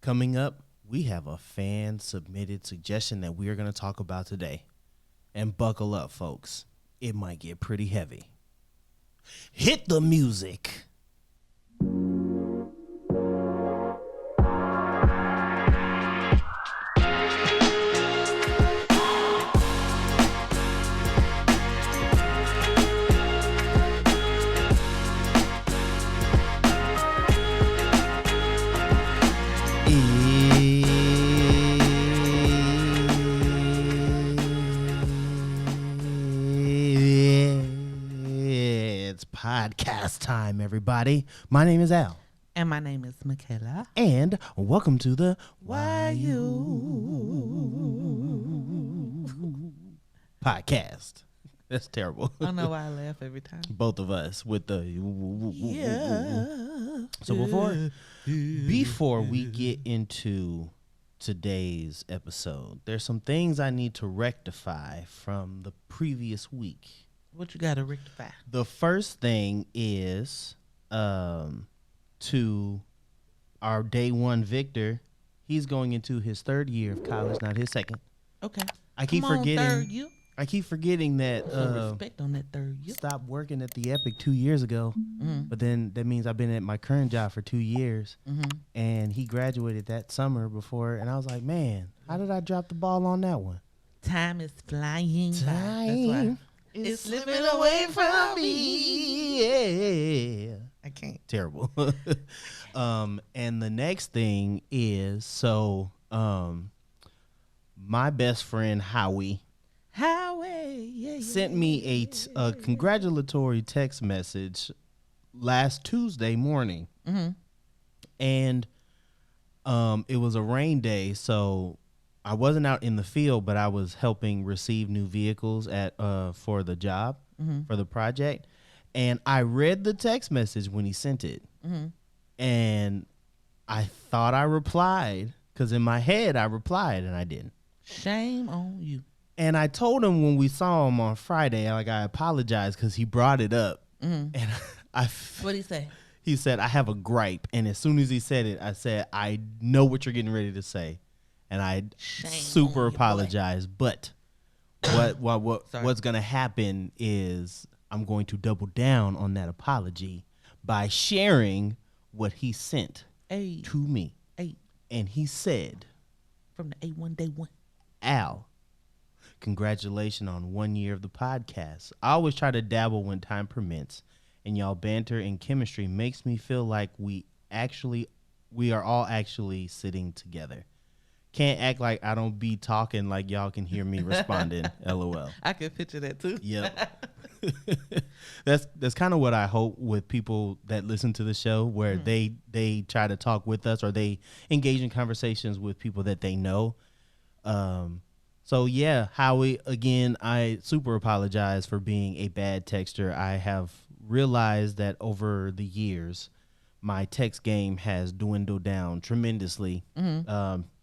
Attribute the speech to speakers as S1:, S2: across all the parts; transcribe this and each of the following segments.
S1: Coming up, we have a fan-submitted suggestion that we are going to talk about today. And buckle up, folks. It might get pretty heavy. Hit the music. It's podcast time, everybody. My name is Al.
S2: And my name is Mikayla.
S1: And welcome to the
S2: Why You
S1: podcast. That's terrible.
S2: I don't know why I laugh every time.
S1: Both of us with the
S2: Yeah.
S1: So before we get into today's episode, there's some things I need to rectify from the previous week.
S2: What you got to rectify?
S1: The first thing is to our day one Victor. He's going into his third year of college, not his second.
S2: Okay.
S1: I keep forgetting.
S2: Third year.
S1: I keep forgetting that.
S2: Some respect on that third year.
S1: Stopped working at the Epic 2 years ago, but then that means I've been at my current job for 2 years, and he graduated that summer before, and I was like, man, how did I drop the ball on that one?
S2: Time is flying. By. That's why.
S1: It's slipping away from me. Yeah.
S2: I can't.
S1: Terrible. And the next thing is, my best friend Howie sent me a congratulatory text message last Tuesday morning. And it was a rain day, so I wasn't out in the field, but I was helping receive new vehicles for the job, for the project. And I read the text message when he sent it. And I thought I replied, because in my head I replied, and I didn't.
S2: Shame on you.
S1: And I told him when we saw him on Friday, I apologized because he brought it up. And
S2: What'd he say?
S1: He said, I have a gripe. And as soon as he said it, I said, I know what you're getting ready to say. And I super apologized. But what's going to happen is I'm going to double down on that apology by sharing what he sent to me. And he said,
S2: from the A1 day one,
S1: Al, congratulations on 1 year of the podcast. I always try to dabble when time permits, and y'all banter and chemistry makes me feel like we are all actually sitting together. Can't act like I don't be talking like y'all can hear me responding. LOL.
S2: I can picture that too.
S1: Yep. That's kind of what I hope with people that listen to the show, where they try to talk with us, or they engage in conversations with people that they know. So yeah, Howie, again, I super apologize for being a bad texter. I have realized that over the years, my text game has dwindled down tremendously.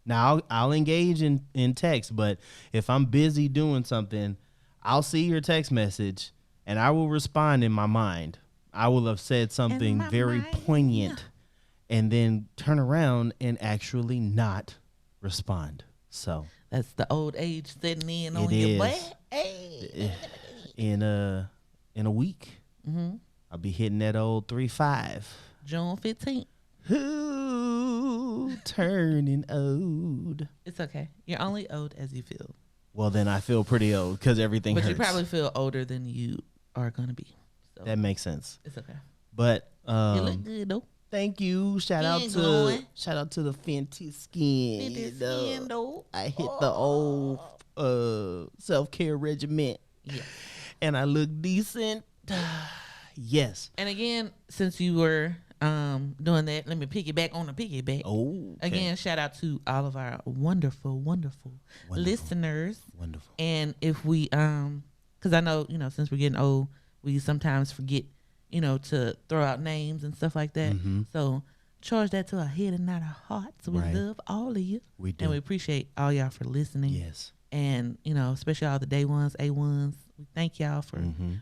S1: Now I'll engage in text, but if I'm busy doing something, I'll see your text message and I will respond in my mind. I will have said something very poignant and then turn around and actually not respond. So
S2: that's the old age setting in on your butt.
S1: In a week, I'll be hitting that old 3-5.
S2: June 15th.
S1: Who turning old?
S2: It's okay. You're only old as you feel.
S1: Well, then I feel pretty old because everything hurts.
S2: But you probably feel older than you are going to be. So
S1: that makes sense.
S2: It's okay.
S1: But
S2: you look good, though.
S1: Thank you. Shout out to the Fenty Skin. I hit the old self-care regiment.
S2: Yeah.
S1: And I look decent. Yes.
S2: And again, since you were doing that, let me piggyback on the piggyback.
S1: Oh. Okay.
S2: Again, shout out to all of our wonderful listeners.
S1: Wonderful.
S2: And if we because I know, since we're getting old, we sometimes forget, to throw out names and stuff like that. So charge that to our head and not our hearts. We love all of you.
S1: We do.
S2: And we appreciate all y'all for listening.
S1: Yes.
S2: And, especially all the day ones, A1s. We thank y'all for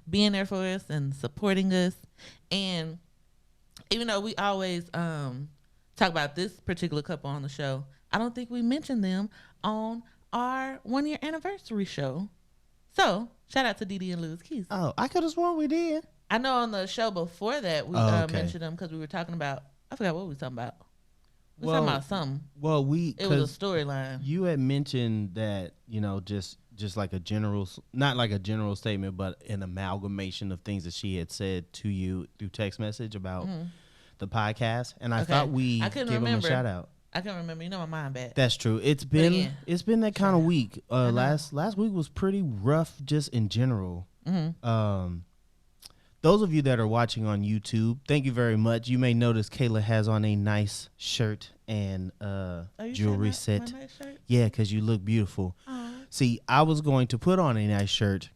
S2: being there for us and supporting us. And even though we always talk about this particular couple on the show. I don't think we mentioned them on our 1 year anniversary show. So shout out to Dee Dee and Lewis Keys.
S1: Oh, I could have sworn we did.
S2: I know on the show before that we
S1: okay.
S2: mentioned them because we were talking about. I forgot what we were talking about. We were talking about something.
S1: Well,
S2: it was a storyline.
S1: You had mentioned that just like a general, not like a general statement, but an amalgamation of things that she had said to you through text message about the podcast, and I thought we gave them a shout out.
S2: I can't remember. You know my mind bad.
S1: That's true. It's been that kind of week. Last week was pretty rough, just in general. Those of you that are watching on YouTube, thank you very much. You may notice Kayla has on a nice shirt and jewelry set.
S2: My nice shirt?
S1: Yeah, because you look beautiful.
S2: Aww.
S1: See, I was going to put on a nice shirt,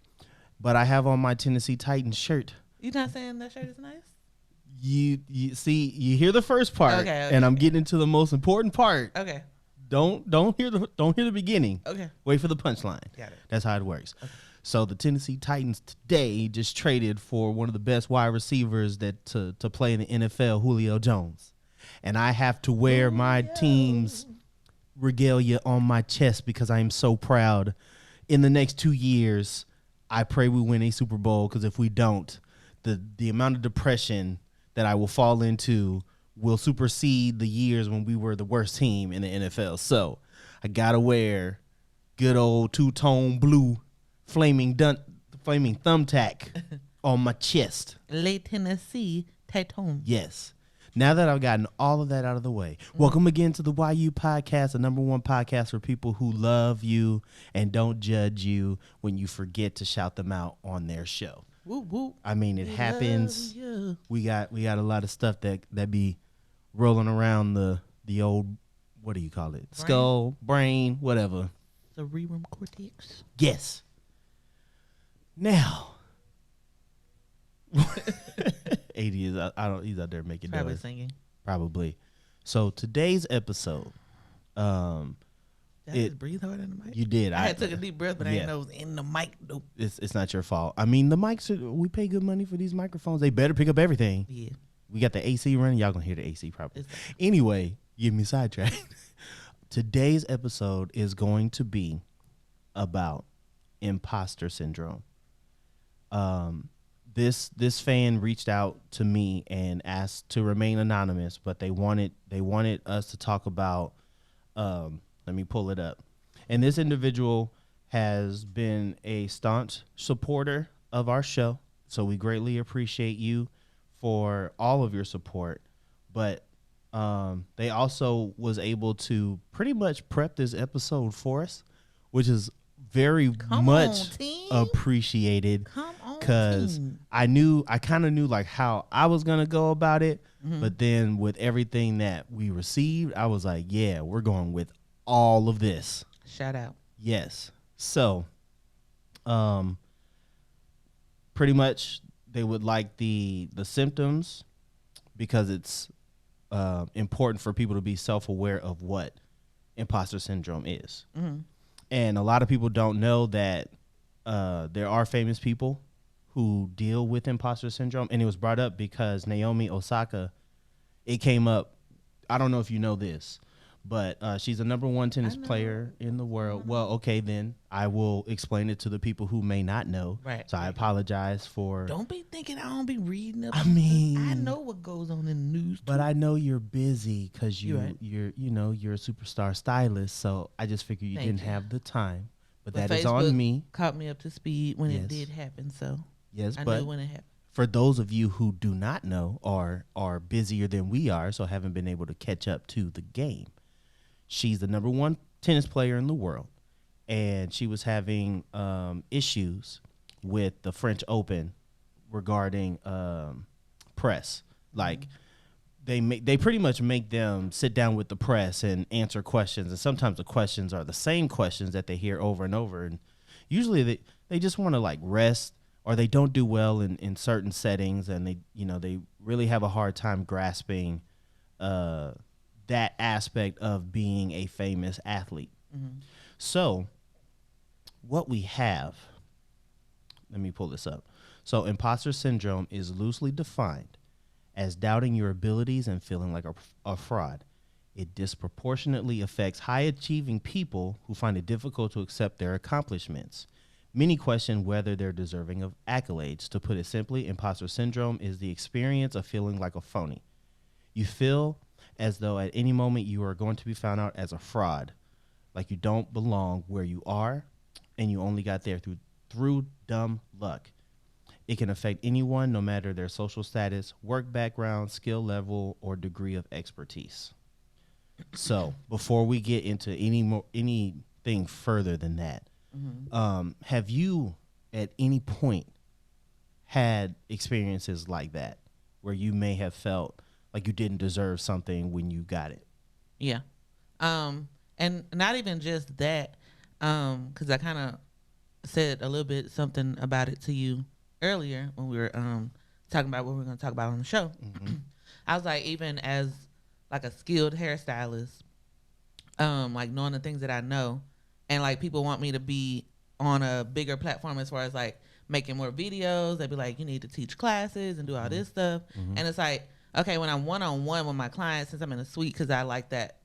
S1: but I have on my Tennessee Titans shirt.
S2: You not saying that shirt is nice?
S1: You see, you hear the first part, and I'm getting into the most important part.
S2: Okay.
S1: Don't hear the beginning.
S2: Okay.
S1: Wait for the punchline.
S2: Got it.
S1: That's how it works.
S2: Okay.
S1: So the Tennessee Titans today just traded for one of the best wide receivers to play in the NFL, Julio Jones. And I have to wear my team's regalia on my chest because I am so proud. In the next 2 years, I pray we win a Super Bowl, because if we don't, the amount of depression that I will fall into will supersede the years when we were the worst team in the NFL. So I got to wear good old two-tone blue flaming thumbtack on my chest.
S2: Le Tennessee Titans.
S1: Yes. Now that I've gotten all of that out of the way, welcome again to the YU Podcast, the number one podcast for people who love you and don't judge you when you forget to shout them out on their show.
S2: Woo, woo.
S1: I mean, it happens. We got a lot of stuff that be rolling around the old, what do you call it? Skull, brain, whatever.
S2: Cerebrum cortex.
S1: Yes. Now, 80 is he's out there making
S2: probably
S1: noise.
S2: Singing.
S1: Probably. So today's episode,
S2: Did I just breathe hard in the mic?
S1: You did.
S2: I took a deep breath, but I didn't know it was in the mic. Nope.
S1: It's not your fault. I mean, the mics we pay good money for these microphones. They better pick up everything.
S2: Yeah.
S1: We got the AC running. Y'all gonna hear the AC probably. Anyway, give me sidetracked. Today's episode is going to be about imposter syndrome. This fan reached out to me and asked to remain anonymous, but they wanted us to talk about. Let me pull it up. And this individual has been a staunch supporter of our show, so we greatly appreciate you for all of your support. But they also was able to pretty much prep this episode for us, which is very much appreciated, because I kind of knew like how I was gonna go about it, but then with everything that we received, I was like, yeah, we're going with all of this.
S2: Shout out.
S1: Yes. So pretty much they would like the symptoms, because it's important for people to be self-aware of what imposter syndrome is. And a lot of people don't know that there are famous people who deal with imposter syndrome. And it was brought up because Naomi Osaka, it came up. I don't know if you know this, but she's the number one tennis player in the world. Well, okay, then I will explain it to the people who may not know.
S2: Right.
S1: So I apologize for.
S2: Don't be thinking I don't be reading up.
S1: I mean,
S2: I know what goes on in the news.
S1: But I know you're busy because you're a superstar stylist. So I just figured you didn't have the time. But that is on me.
S2: Caught me up to speed when it did happen. So
S1: yes,
S2: I
S1: but
S2: knew when it happened.
S1: For those of you who do not know or are busier than we are, so haven't been able to catch up to the game, she's the number one tennis player in the world, and she was having issues with the French Open regarding press. Like they pretty much make them sit down with the press and answer questions, and sometimes the questions are the same questions that they hear over and over, and usually they just want to like rest, or they don't do well in certain settings, and they really have a hard time grasping that aspect of being a famous athlete. So what we have, let me pull this up. So imposter syndrome is loosely defined as doubting your abilities and feeling like a fraud. It disproportionately affects high-achieving people who find it difficult to accept their accomplishments. Many question whether they're deserving of accolades. To put it simply, imposter syndrome is the experience of feeling like a phony. You feel as though at any moment you are going to be found out as a fraud, like you don't belong where you are, and you only got there through dumb luck. It can affect anyone, no matter their social status, work background, skill level, or degree of expertise. So, before we get into anything further than that, have you at any point had experiences like that where you may have felt like you didn't deserve something when you got it?
S2: Yeah. And not even just that, because I kind of said a little bit something about it to you earlier when we were talking about what we are going to talk about on the show. I was like, even as like a skilled hairstylist, like knowing the things that I know, and like people want me to be on a bigger platform as far as like making more videos. They'd be like, you need to teach classes and do all this stuff. And it's like, okay, when I'm one-on-one with my clients, since I'm in a suite, because I like that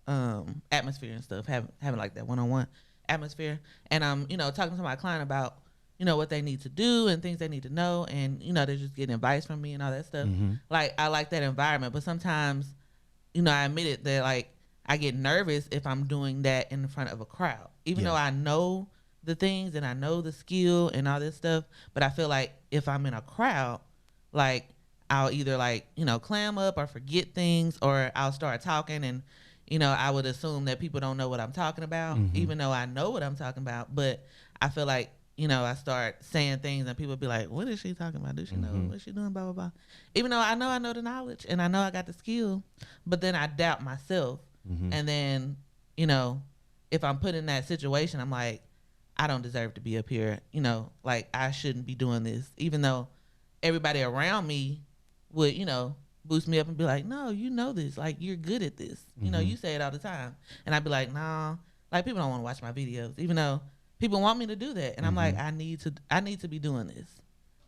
S2: atmosphere and stuff, having like that one-on-one atmosphere, and I'm, talking to my client about, what they need to do and things they need to know, and, they're just getting advice from me and all that stuff. Like, I like that environment, but sometimes, I admit it that, like, I get nervous if I'm doing that in front of a crowd, even though I know the things and I know the skill and all this stuff, but I feel like if I'm in a crowd, like, I'll either like, clam up or forget things, or I'll start talking and, I would assume that people don't know what I'm talking about, even though I know what I'm talking about. But I feel like, I start saying things and people be like, what is she talking about? Does she know what she doing? Blah, blah, blah. Even though I know the knowledge and I know I got the skill, but then I doubt myself. And then, if I'm put in that situation, I'm like, I don't deserve to be up here. Like I shouldn't be doing this, even though everybody around me would, boost me up and be like, no, you know this, like you're good at this. You say it all the time. And I'd be like, nah, like people don't want to watch my videos, even though people want me to do that. And I'm like, I need to be doing this.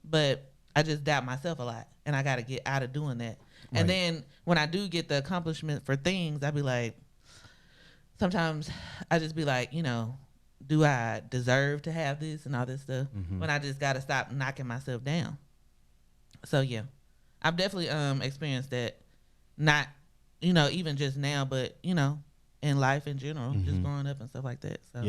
S2: But I just doubt myself a lot, and I got to get out of doing that. Right. And then when I do get the accomplishment for things, I'd be like, sometimes I just be like, do I deserve to have this and all this stuff? When I just got to stop knocking myself down. So yeah, I've definitely experienced that, not, even just now, but, in life in general, just growing up and stuff like that. So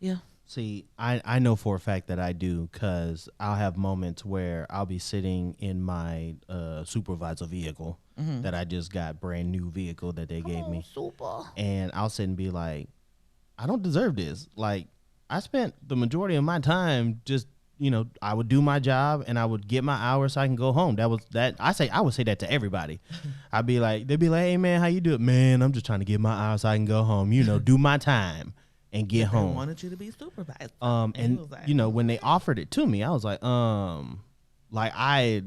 S2: yeah.
S1: See, I know for a fact that I do, because I'll have moments where I'll be sitting in my supervisor vehicle that I just got, brand new vehicle that they gave me.
S2: Super.
S1: And I'll sit and be like, I don't deserve this. Like, I spent the majority of my time just, I would do my job and I would get my hours so I can go home. That was that. I would say that to everybody. I'd be like, they'd be like, hey man, how you do it? Man, I'm just trying to get my hours so I can go home, do my time and get home.
S2: I wanted you to be supervised.
S1: And like, when they offered it to me, I was like I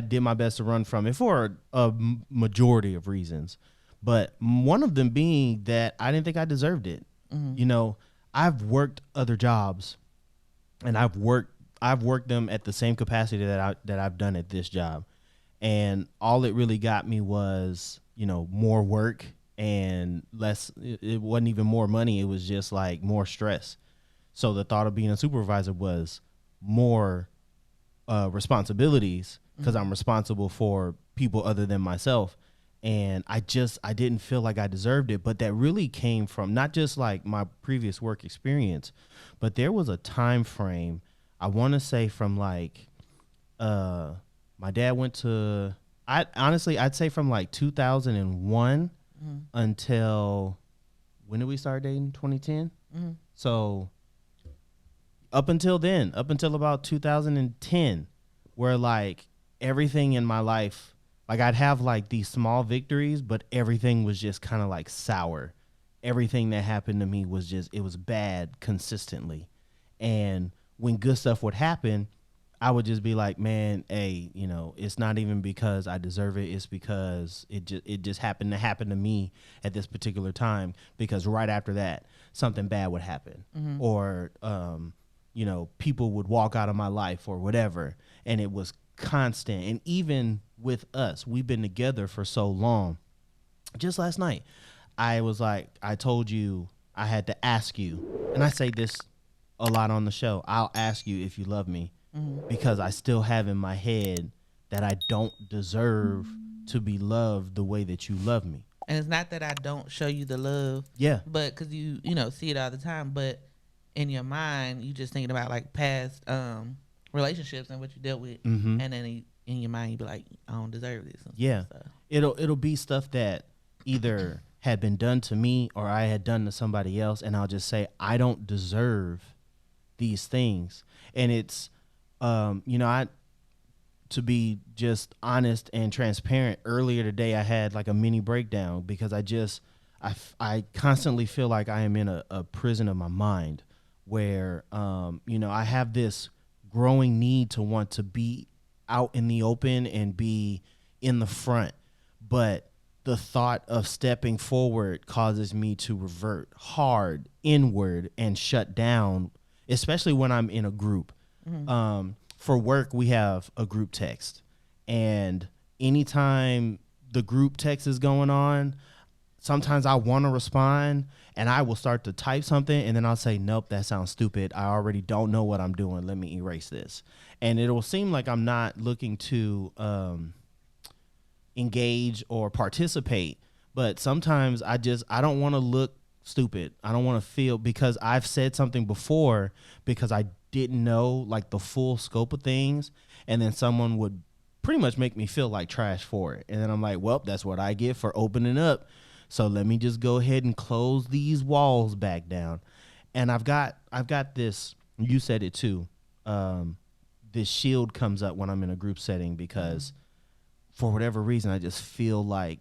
S1: did my best to run from it for a majority of reasons, but one of them being that I didn't think I deserved it. I've worked other jobs, and I've worked them at the same capacity that I've done at this job, and all it really got me was more work and less. It wasn't even more money. It was just like more stress. So the thought of being a supervisor was more responsibilities, because I'm responsible for people other than myself. And I didn't feel like I deserved it. But that really came from not just like my previous work experience, but there was a time frame, I want to say from like, my dad went to, I'd say from like 2001 until, when did we start dating? 2010? So up until about 2010, where like everything in my life, like I'd have like these small victories, but everything was just kind of like sour. Everything that happened to me was it was bad consistently. And when good stuff would happen, I would just be like, man, hey, it's not even because I deserve it. It's because it just happened to happen to me at this particular time, because right after that, something bad would happen. Or, people would walk out of my life or whatever. And it was constant. And even with us, we've been together for so long. Just last night, I was like, I told you I had to ask you, and I say this a lot on the show. I'll ask you if you love me, because I still have in my head that I don't deserve to be loved the way that you love me.
S2: And it's not that I don't show you the love,
S1: Yeah,
S2: but because you know see it all the time, but in your mind you just thinking about like past relationships and what you dealt with, and then in your mind you be like, I don't deserve this.
S1: Yeah,
S2: so.
S1: it'll be stuff that either had been done to me or I had done to somebody else, and I'll just say I don't deserve these things. And it's to be just honest and transparent, earlier today I had like a mini breakdown because I constantly feel like I am in a prison of my mind where I have this growing need to want to be out in the open and be in the front, but the thought of stepping forward causes me to revert hard inward and shut down, especially when I'm in a group. For work, we have a group text, and anytime the group text is going on, sometimes I want to respond and I will start to type something, and then I'll say, nope, that sounds stupid. I already don't know what I'm doing. Let me erase this. And it will seem like I'm not looking to engage or participate, but sometimes I don't want to look stupid. I don't want to feel, because I've said something before because I didn't know like the full scope of things, and then someone would pretty much make me feel like trash for it, and then I'm like, well, that's what I get for opening up, so let me just go ahead and close these walls back down. And I've got this, you said it too, this shield comes up when I'm in a group setting because for whatever reason I just feel like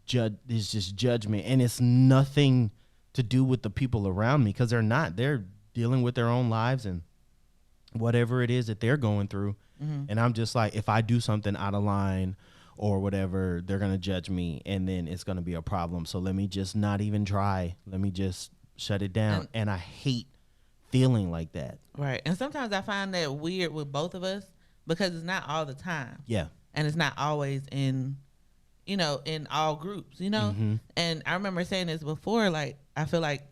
S1: there's just judgment, and it's nothing to do with the people around me, because they're dealing with their own lives and whatever it is that they're going through. And I'm just like, if I do something out of line or whatever, they're going to judge me, and then it's going to be a problem. So let me just not even try. Let me just shut it down. And I hate feeling like that.
S2: Right. And sometimes I find that weird with both of us because it's not all the time.
S1: Yeah.
S2: And it's not always in all groups, And I remember saying this before, like, I feel like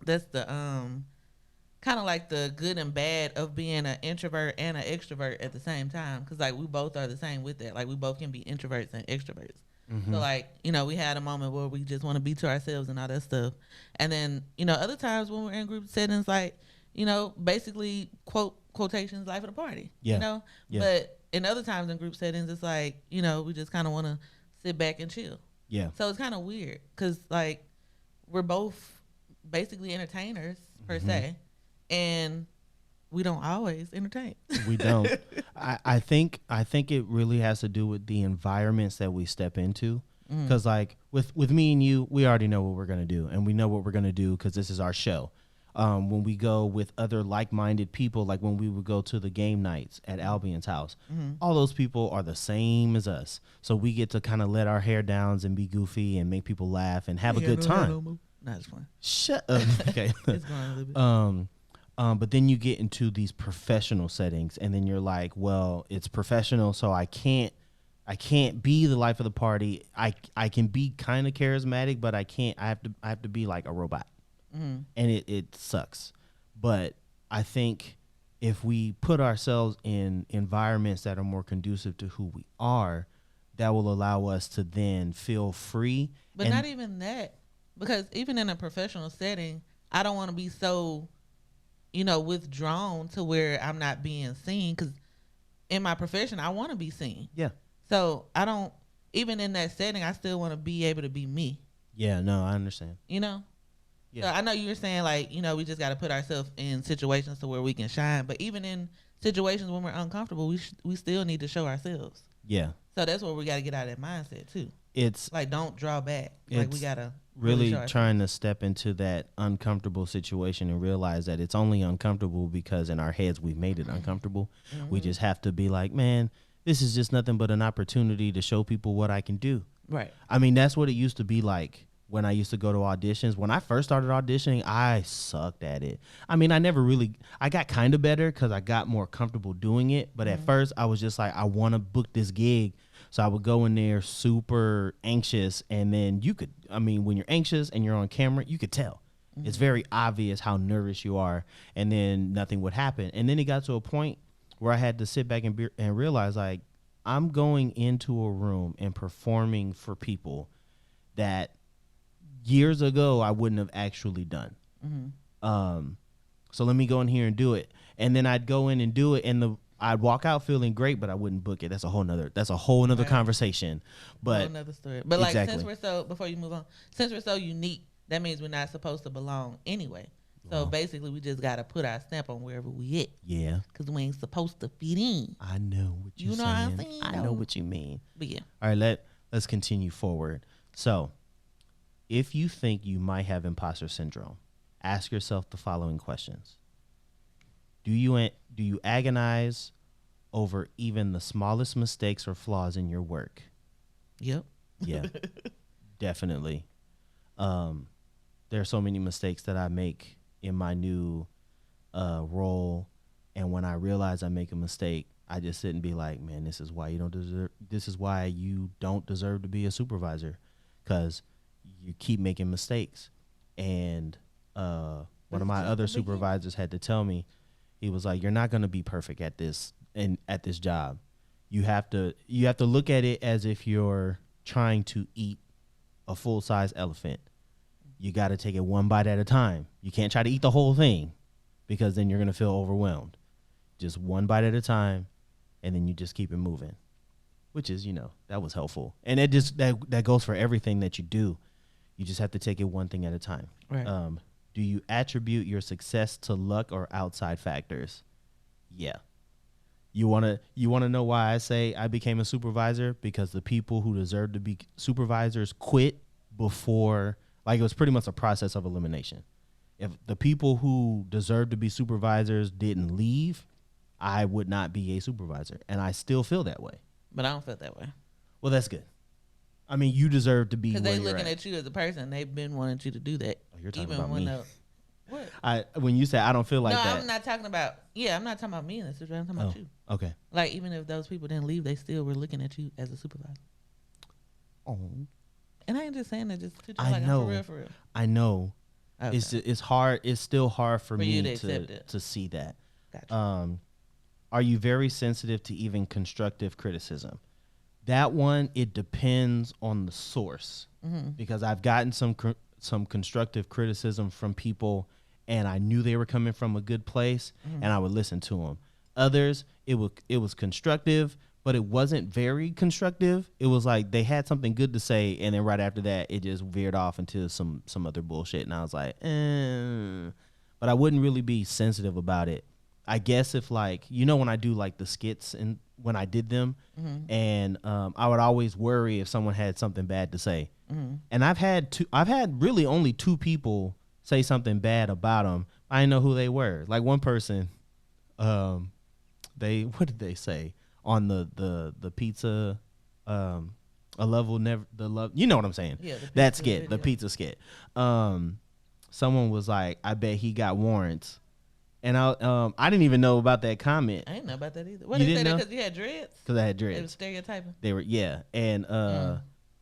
S2: that's the kind of like the good and bad of being an introvert and an extrovert at the same time, because like we both are the same with that. Like we both can be introverts and extroverts. So like, we had a moment where we just want to be to ourselves and all that stuff, and then other times when we're in group settings, like basically quotations life of the party.
S1: Yeah.
S2: But in other times in group settings, it's like we just kind of want to sit back and chill.
S1: Yeah.
S2: So it's kind of weird because like we're both basically entertainers per se, and we don't always entertain. We
S1: don't. I think it really has to do with the environments that we step into. Because like with me and you, we already know what we're gonna do, and we know what we're gonna do because this is our show. When we go with other like-minded people, like when we would go to the game nights at Albion's house, all those people are the same as us. So we get to kind of let our hair down and be goofy and make people laugh and have a good time.
S2: That's fine.
S1: Shut up. Okay.
S2: It's going a little bit.
S1: But then you get into these professional settings, and then you're like, well, it's professional, so I can't be the life of the party. I can be kind of charismatic, but I can't. I have to be like a robot. And it sucks. But I think if we put ourselves in environments that are more conducive to who we are, that will allow us to then feel free.
S2: But not even that, because even in a professional setting, I don't want to be so, withdrawn to where I'm not being seen, because in my profession, I want to be seen.
S1: Yeah.
S2: So I don't, even in that setting, I still want to be able to be me.
S1: Yeah, no, I understand.
S2: Yeah. So I know you were saying like, we just got to put ourselves in situations to where we can shine. But even in situations when we're uncomfortable, we still need to show ourselves.
S1: Yeah.
S2: So that's where we got to get out of that mindset too.
S1: It's
S2: like, don't draw back. Like we got to
S1: really trying to step into that uncomfortable situation and realize that it's only uncomfortable because in our heads we've made it uncomfortable. We just have to be like, man, this is just nothing but an opportunity to show people what I can do.
S2: Right.
S1: I mean, that's what it used to be like when I used to go to auditions. When I first started auditioning, I sucked at it. I mean, I got kind of better because I got more comfortable doing it. But at first, I was just like, I want to book this gig. So I would go in there super anxious. And then when you're anxious and you're on camera, you could tell. It's very obvious how nervous you are. And then nothing would happen. And then it got to a point where I had to sit back and realize, like, I'm going into a room and performing for people that years ago I wouldn't have actually done. So let me go in here and do it. And then I'd go in and do it, and I'd walk out feeling great, but I wouldn't book it. That's a whole nother conversation. But
S2: whole nother story. But like,
S1: exactly.
S2: before you move on, since we're so unique, that means we're not supposed to belong anyway. So basically, we just got to put our stamp on wherever we at.
S1: Yeah.
S2: Because we ain't supposed to fit in.
S1: I know what you're saying.
S2: You know what I'm saying?
S1: I know what you mean.
S2: But yeah.
S1: All right, let's continue forward. So, if you think you might have imposter syndrome, ask yourself the following questions. Do you agonize over even the smallest mistakes or flaws in your work?
S2: Yep.
S1: Yeah, definitely. There are so many mistakes that I make in my new role, and when I realize I make a mistake, I just sit and be like, man, this is why you don't deserve to be a supervisor, because you keep making mistakes. And one of my other supervisors had to tell me, he was like, you're not going to be perfect at this job. You have to look at it as if you're trying to eat a full-size elephant. You got to take it one bite at a time. You can't try to eat the whole thing, because then you're going to feel overwhelmed. Just one bite at a time, and then you just keep it moving, which is, that was helpful. And that goes for everything that you do. You just have to take it one thing at a time.
S2: Right.
S1: Do you attribute your success to luck or outside factors? Yeah. You want to know why I say I became a supervisor? Because the people who deserve to be supervisors quit before. Like, it was pretty much a process of elimination. If the people who deserve to be supervisors didn't leave, I would not be a supervisor. And I still feel that way.
S2: But I don't feel that way.
S1: Well, that's good. I mean, you deserve to be where you're at.
S2: Because they're looking at you as a person. They've been wanting you to do that.
S1: Oh, you're talking
S2: even
S1: about
S2: when
S1: me.
S2: What?
S1: When you say I don't feel like that.
S2: No, I'm not talking about. Yeah, I'm not talking about me in this situation. I'm talking about you.
S1: Okay.
S2: Like, even if those people didn't leave, they still were looking at you as a supervisor.
S1: Oh.
S2: And I ain't just saying that just to
S1: I know.
S2: I'm for real.
S1: I know.
S2: Okay.
S1: It's hard. It's still hard for me
S2: to
S1: see that.
S2: Gotcha.
S1: Are you very sensitive to even constructive criticism? That one, it depends on the source, because I've gotten some constructive criticism from people, and I knew they were coming from a good place, and I would listen to them. Others, it was constructive, but it wasn't very constructive. It was like they had something good to say, and then right after that, it just veered off into some other bullshit, and I was like, but I wouldn't really be sensitive about it. I guess if, like, when I do like the skits and when I did them, and I would always worry if someone had something bad to say. And I've had really only two people say something bad about them. I didn't know who they were. Like, one person, what did they say on the pizza? A level never the love. You know what I'm saying? Yeah, that skit, video. The pizza skit. Someone was like, I bet he got warrants. And I didn't even know about that comment.
S2: I didn't know about that either. What, did they say that because you had dreads?
S1: Because I had dreads.
S2: They were stereotyping?
S1: They were, yeah. And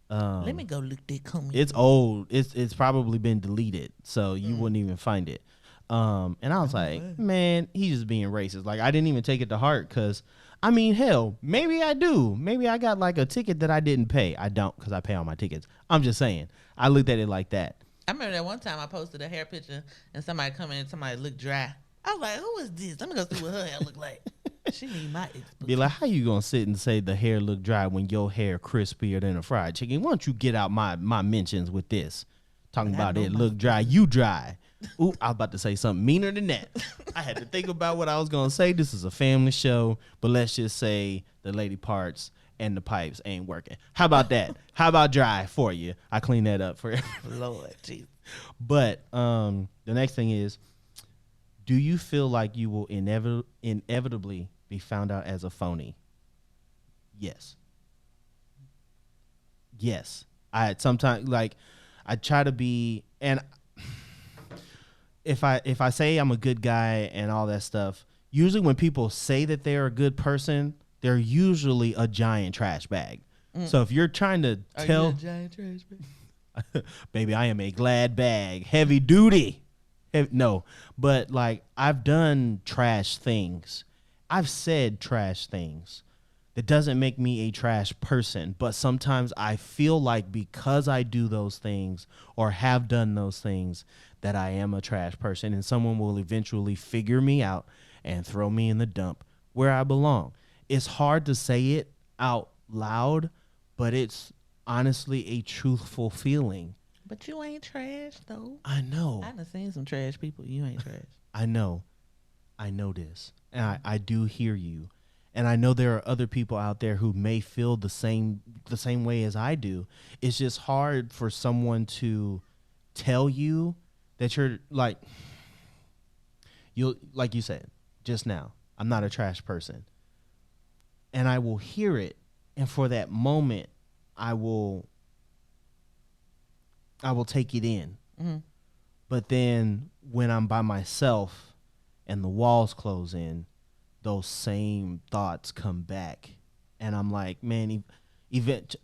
S2: let me go look that comment.
S1: It's old. It's probably been deleted, so you wouldn't even find it. And I was like, man, he's just being racist. Like, I didn't even take it to heart, because, I mean, hell, maybe I do. Maybe I got like a ticket that I didn't pay. I don't, because I pay all my tickets. I'm just saying. I looked at it like that.
S2: I remember that one time I posted a hair picture, and somebody come in and somebody looked dry. I was like, who is this? Let me go see what her hair look like. She need my expertise.
S1: Be like, how you gonna sit and say the hair look dry when your hair crispier than a fried chicken? Why don't you get out my mentions with this? Talking about it look dry, you dry. Ooh, I was about to say something meaner than that. I had to think about what I was gonna say. This is a family show, but let's just say the lady parts and the pipes ain't working. How about that? How about dry for you? I clean that up for everyone.
S2: Lord Jesus.
S1: But the next thing is, do you feel like you will inevitably be found out as a phony? Yes. Yes. I had sometimes, like, I try to be, and if I say I'm a good guy and all that stuff, usually when people say that they're a good person, they're usually a giant trash bag. So if you're trying to tell,
S2: you a giant trash bag?
S1: baby, I am a glad bag, heavy duty. No, but like I've done trash things. I've said trash things. That doesn't make me a trash person, but sometimes I feel like because I do those things or have done those things that I am a trash person, and someone will eventually figure me out and throw me in the dump where I belong. It's hard to say it out loud, but it's honestly a truthful feeling.
S2: But you ain't trash though.
S1: I know.
S2: I done seen some trash people. You ain't trash.
S1: I know this, and I do hear you, and I know there are other people out there who may feel the same way as I do. It's just hard for someone to tell you that you're like you said just now, I'm not a trash person, and I will hear it, and for that moment, I will take it in. Mm-hmm. But then when I'm by myself and the walls close in, those same thoughts come back, and I'm like, man,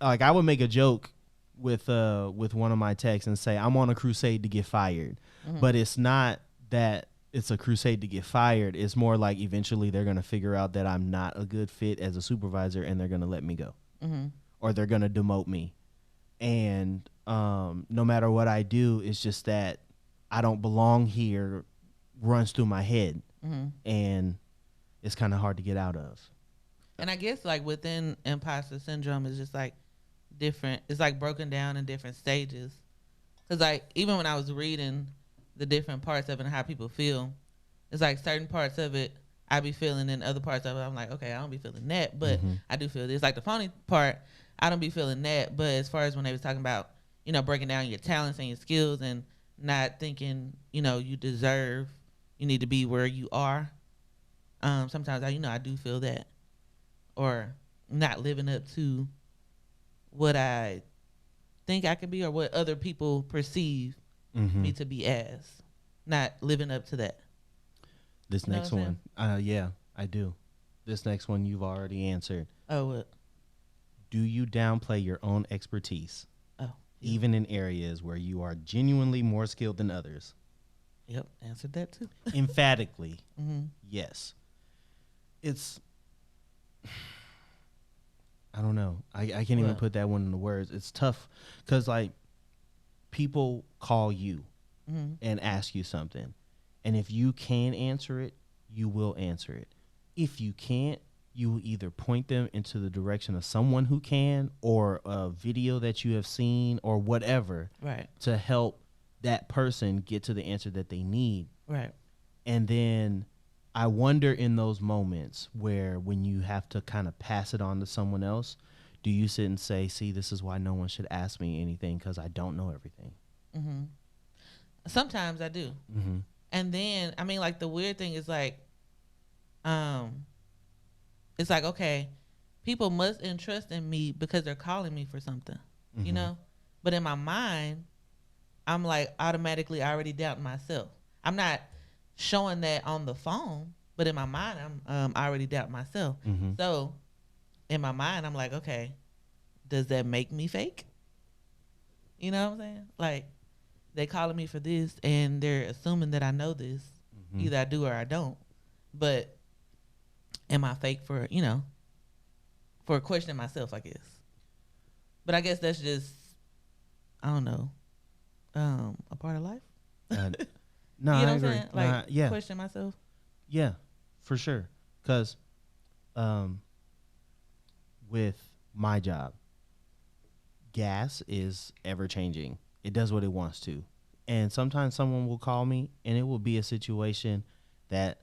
S1: like I would make a joke with one of my texts and say I'm on a crusade to get fired, but it's not that it's a crusade to get fired. It's more like eventually they're gonna figure out that I'm not a good fit as a supervisor, and they're gonna let me go, or they're gonna demote me, and no matter what I do, it's just that I don't belong here runs through my head, and it's kind of hard to get out of.
S2: And I guess like within imposter syndrome is just like different. It's like broken down in different stages. Cause like even when I was reading the different parts of it and how people feel, it's like certain parts of it I be feeling, and other parts of it I'm like, okay, I don't be feeling that, but I do feel this. Like the phony part, I don't be feeling that. But as far as when they was talking about, you know, breaking down your talents and your skills and not thinking, you know, you need to be where you are. Sometimes I do feel that, or not living up to what I think I could be or what other people perceive me to be as, not living up to that.
S1: This next one, yeah, I do. This next one you've already answered.
S2: Oh, what?
S1: Do you downplay your own expertise, even in areas where you are genuinely more skilled than others?
S2: Yep, answered that too.
S1: Emphatically, yes. It's, I don't know. I can't even put that one into words. It's tough because like people call you and ask you something, and if you can answer it, you will answer it. If you can't, you will either point them into the direction of someone who can, or a video that you have seen, or whatever,
S2: right,
S1: to help that person get to the answer that they need.
S2: Right.
S1: And then I wonder in those moments where when you have to kind of pass it on to someone else, do you sit and say, see, this is why no one should ask me anything because I don't know everything?
S2: Sometimes I do. And then, I mean, like the weird thing is like, it's like, okay, people must entrust in me because they're calling me for something, you know? But in my mind, I'm like automatically already doubting myself. I'm not showing that on the phone, but in my mind, I'm already doubting myself. So in my mind, I'm like, okay, does that make me fake? You know what I'm saying? Like they calling me for this and they're assuming that I know this. Either I do or I don't. But am I fake for, you know, for questioning myself, I guess. But I guess that's just, I don't know, a part of life.
S1: No,
S2: you know
S1: I
S2: what
S1: agree.
S2: I'm saying? Like question myself.
S1: Yeah, for sure. Because with my job, gas is ever changing. It does what it wants to. And sometimes someone will call me and it will be a situation that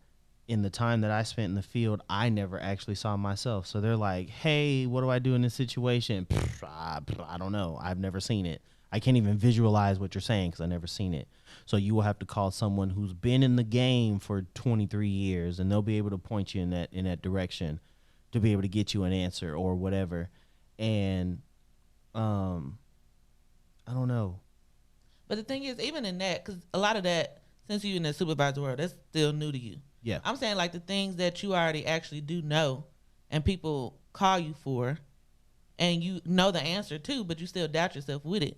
S1: in the time that I spent in the field, I never actually saw myself. So they're like, hey, what do I do in this situation? I don't know. I've never seen it. I can't even visualize what you're saying because I've never seen it. So you will have to call someone who's been in the game for 23 years, and they'll be able to point you in that direction to be able to get you an answer or whatever. And I don't know.
S2: But the thing is, even in that, because a lot of that, since you're in the supervisor world, that's still new to you.
S1: Yeah.
S2: I'm saying like the things that you already actually do know, and people call you for, and you know the answer too, but you still doubt yourself with it.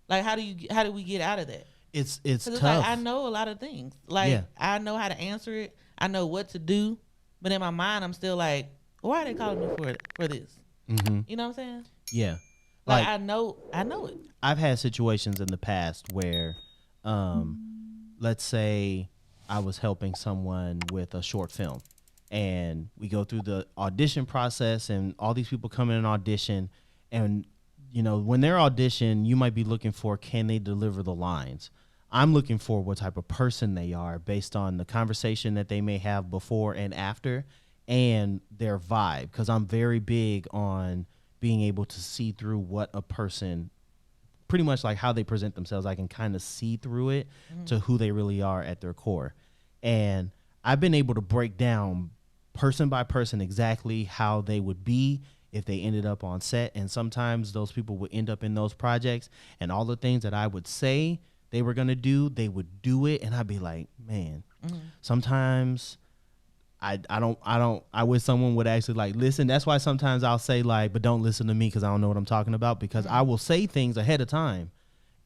S2: Like how do we get out of that?
S1: It's tough.
S2: Like I know a lot of things. Like
S1: Yeah.
S2: I know how to answer it. I know what to do, but in my mind, I'm still like, why are they calling me for this?
S1: Mm-hmm.
S2: You know what I'm saying?
S1: Yeah.
S2: Like I know it.
S1: I've had situations in the past where, let's say I was helping someone with a short film, and we go through the audition process, and all these people come in and audition, and when they're audition, you might be looking for, can they deliver the lines? I'm looking for what type of person they are based on the conversation that they may have before and after, and their vibe, because I'm very big on being able to see through what a person, pretty much like how they present themselves. I can kind of see through it to who they really are at their core. And I've been able to break down person by person exactly how they would be if they ended up on set. And sometimes those people would end up in those projects, and all the things that I would say they were going to do, they would do it. And I'd be like, man, sometimes I wish someone would actually like listen. That's why sometimes I'll say like, but don't listen to me because I don't know what I'm talking about, because I will say things ahead of time,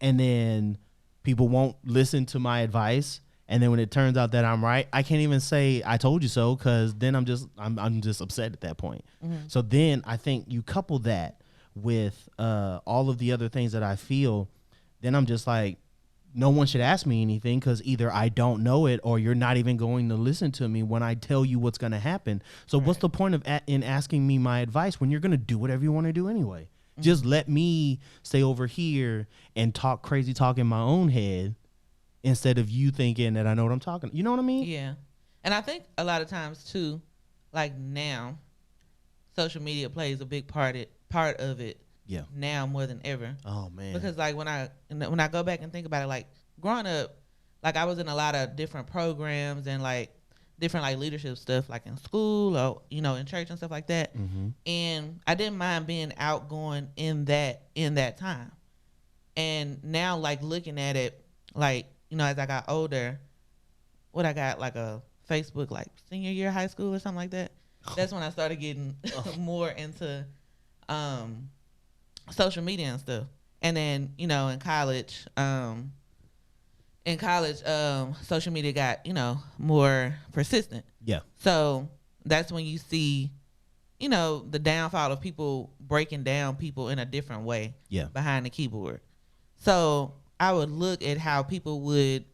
S1: and then people won't listen to my advice. And then when it turns out that I'm right, I can't even say I told you so, because then I'm just upset at that point. So then I think you couple that with all of the other things that I feel, then I'm just like, no one should ask me anything, because either I don't know it or you're not even going to listen to me when I tell you what's going to happen. So what's the point of in asking me my advice when you're going to do whatever you want to do anyway? Just let me stay over here and talk crazy talk in my own head instead of you thinking that I know what I'm talking. You know what I mean?
S2: Yeah. And I think a lot of times too, like now, social media plays a big part of it.
S1: Yeah.
S2: Now more than ever.
S1: Oh man.
S2: Because like when I go back and think about it, like growing up, like I was in a lot of different programs and like different like leadership stuff, like in school or in church and stuff like that. And I didn't mind being outgoing in that time. And now like looking at it, like as I got older, what I got like a Facebook like senior year of high school or something like that. That's when I started getting more into social media and stuff. And then in college social media got more persistent.
S1: Yeah.
S2: So that's when you see the downfall of people breaking down people in a different way.
S1: Yeah.
S2: Behind the keyboard. So I would look at how people would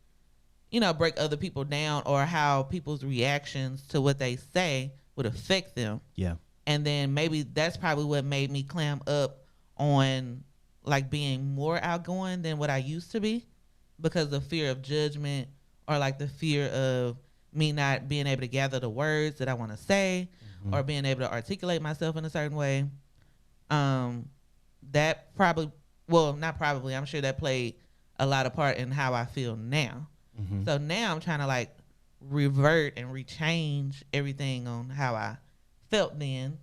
S2: break other people down, or how people's reactions to what they say would affect them.
S1: Yeah.
S2: And then maybe that's probably what made me clam up on like being more outgoing than what I used to be, because of fear of judgment, or like the fear of me not being able to gather the words that I want to say, or being able to articulate myself in a certain way. That probably, well, not probably, I'm sure that played a lot of part in how I feel now. So now I'm trying to like revert and rechange everything on how I felt then,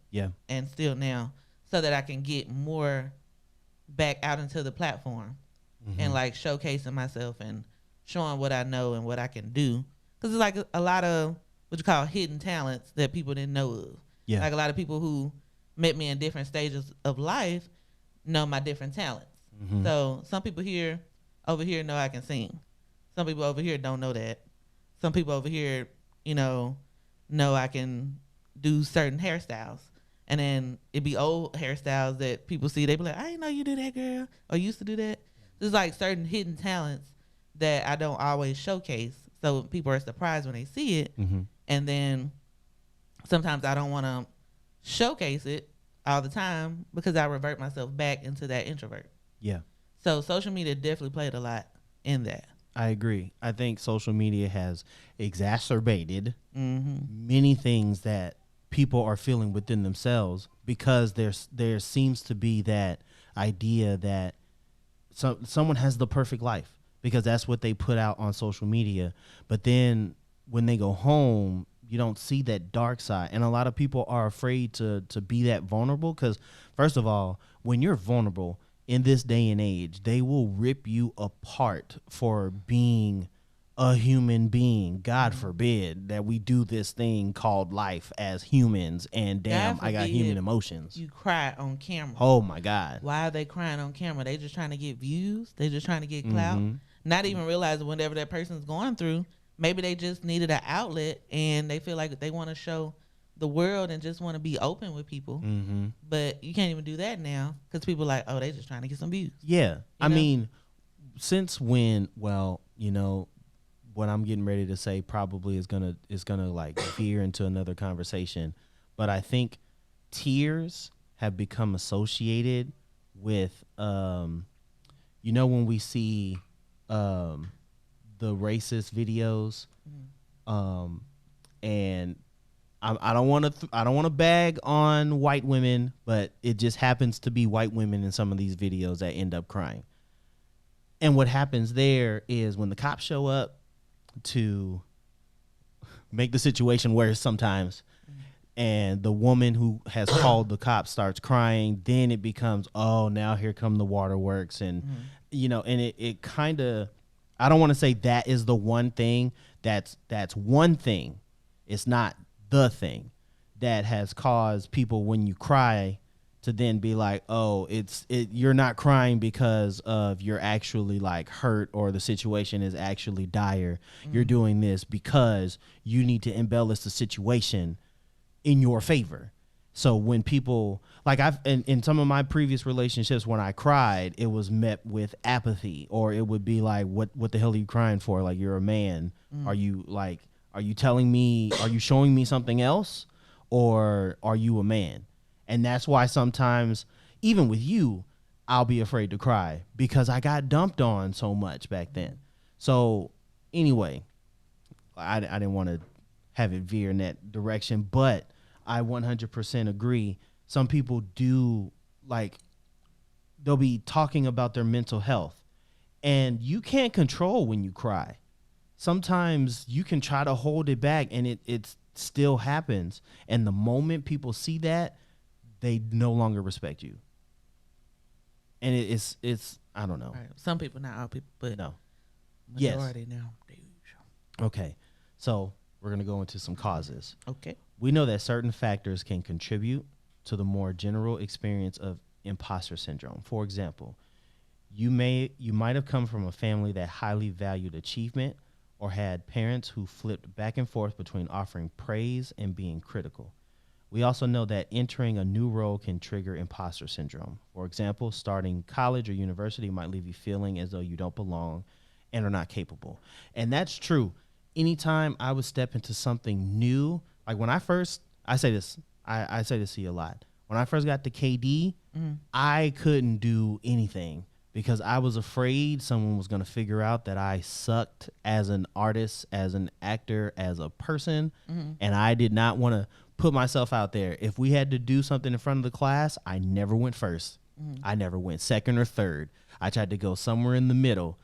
S2: and still now, so that I can get more back out into the platform and like showcasing myself and showing what I know and what I can do. Because it's like a lot of what you call hidden talents that people didn't know of.
S1: Yeah.
S2: Like a lot of people who met me in different stages of life know my different talents. So some people over here know I can sing. Some people over here don't know that. Some people over here, know I can do certain hairstyles. And then it'd be old hairstyles that people see. They be like, I didn't know you do that, girl. Or used to do that. There's like certain hidden talents that I don't always showcase. So people are surprised when they see it. And then sometimes I don't want to showcase it all the time, because I revert myself back into that introvert.
S1: Yeah.
S2: So social media definitely played a lot in that.
S1: I agree. I think social media has exacerbated many things that people are feeling within themselves, because there seems to be that idea that someone has the perfect life, because that's what they put out on social media. But then when they go home, you don't see that dark side. And a lot of people are afraid to be that vulnerable, because first of all, when you're vulnerable, in this day and age, they will rip you apart for being a human being. God forbid that we do this thing called life as humans, and damn, I got human emotions.
S2: You cry on camera.
S1: Oh my God.
S2: Why are they crying on camera? They just trying to get views. They just trying to get clout. Not even realizing whatever that person's going through, maybe they just needed an outlet and they feel like they want to show the world and just want to be open with people. But you can't even do that now because people are like, oh, they just trying to get some views.
S1: Yeah. I mean, since when, well, you know, what I'm getting ready to say probably is gonna like veer into another conversation, but I think tears have become associated with you know, when we see the racist videos, and I don't want to bag on white women, but it just happens to be white women in some of these videos that end up crying. And what happens there is when the cops show up to make the situation worse sometimes, and the woman who has called the cops starts crying, then it becomes, oh, now here come the waterworks. And you know, and it kind of, I don't want to say that is the one thing that's one thing. It's not the thing that has caused people, when you cry, to then be like, oh, you're not crying because of you're actually like hurt or the situation is actually dire. You're doing this because you need to embellish the situation in your favor. So when people, like in some of my previous relationships, when I cried, it was met with apathy, or it would be like, what the hell are you crying for? Like, you're a man. Are you telling me, are you showing me something else, or are you a man? And that's why sometimes, even with you, I'll be afraid to cry because I got dumped on so much back then. So anyway, I didn't want to have it veer in that direction, but I 100% agree. Some people do, like, they'll be talking about their mental health, and you can't control when you cry. Sometimes you can try to hold it back, and it still happens. And the moment people see that, they no longer respect you. And it's I don't know.
S2: Right. Some people, not all people, but
S1: no.
S2: Majority now.
S1: Okay. So we're going to go into some causes.
S2: Okay.
S1: We know that certain factors can contribute to the more general experience of imposter syndrome. For example, you might have come from a family that highly valued achievement, or had parents who flipped back and forth between offering praise and being critical. We also know that entering a new role can trigger imposter syndrome. For example, starting college or university might leave you feeling as though you don't belong and are not capable. And that's true. Anytime I would step into something new, like when I say this to you a lot. When I first got to KD, I couldn't do anything because I was afraid someone was going to figure out that I sucked as an artist, as an actor, as a person. And I did not want to put myself out there. If we had to do something in front of the class, I never went first. I never went second or third. I tried to go somewhere in the middle.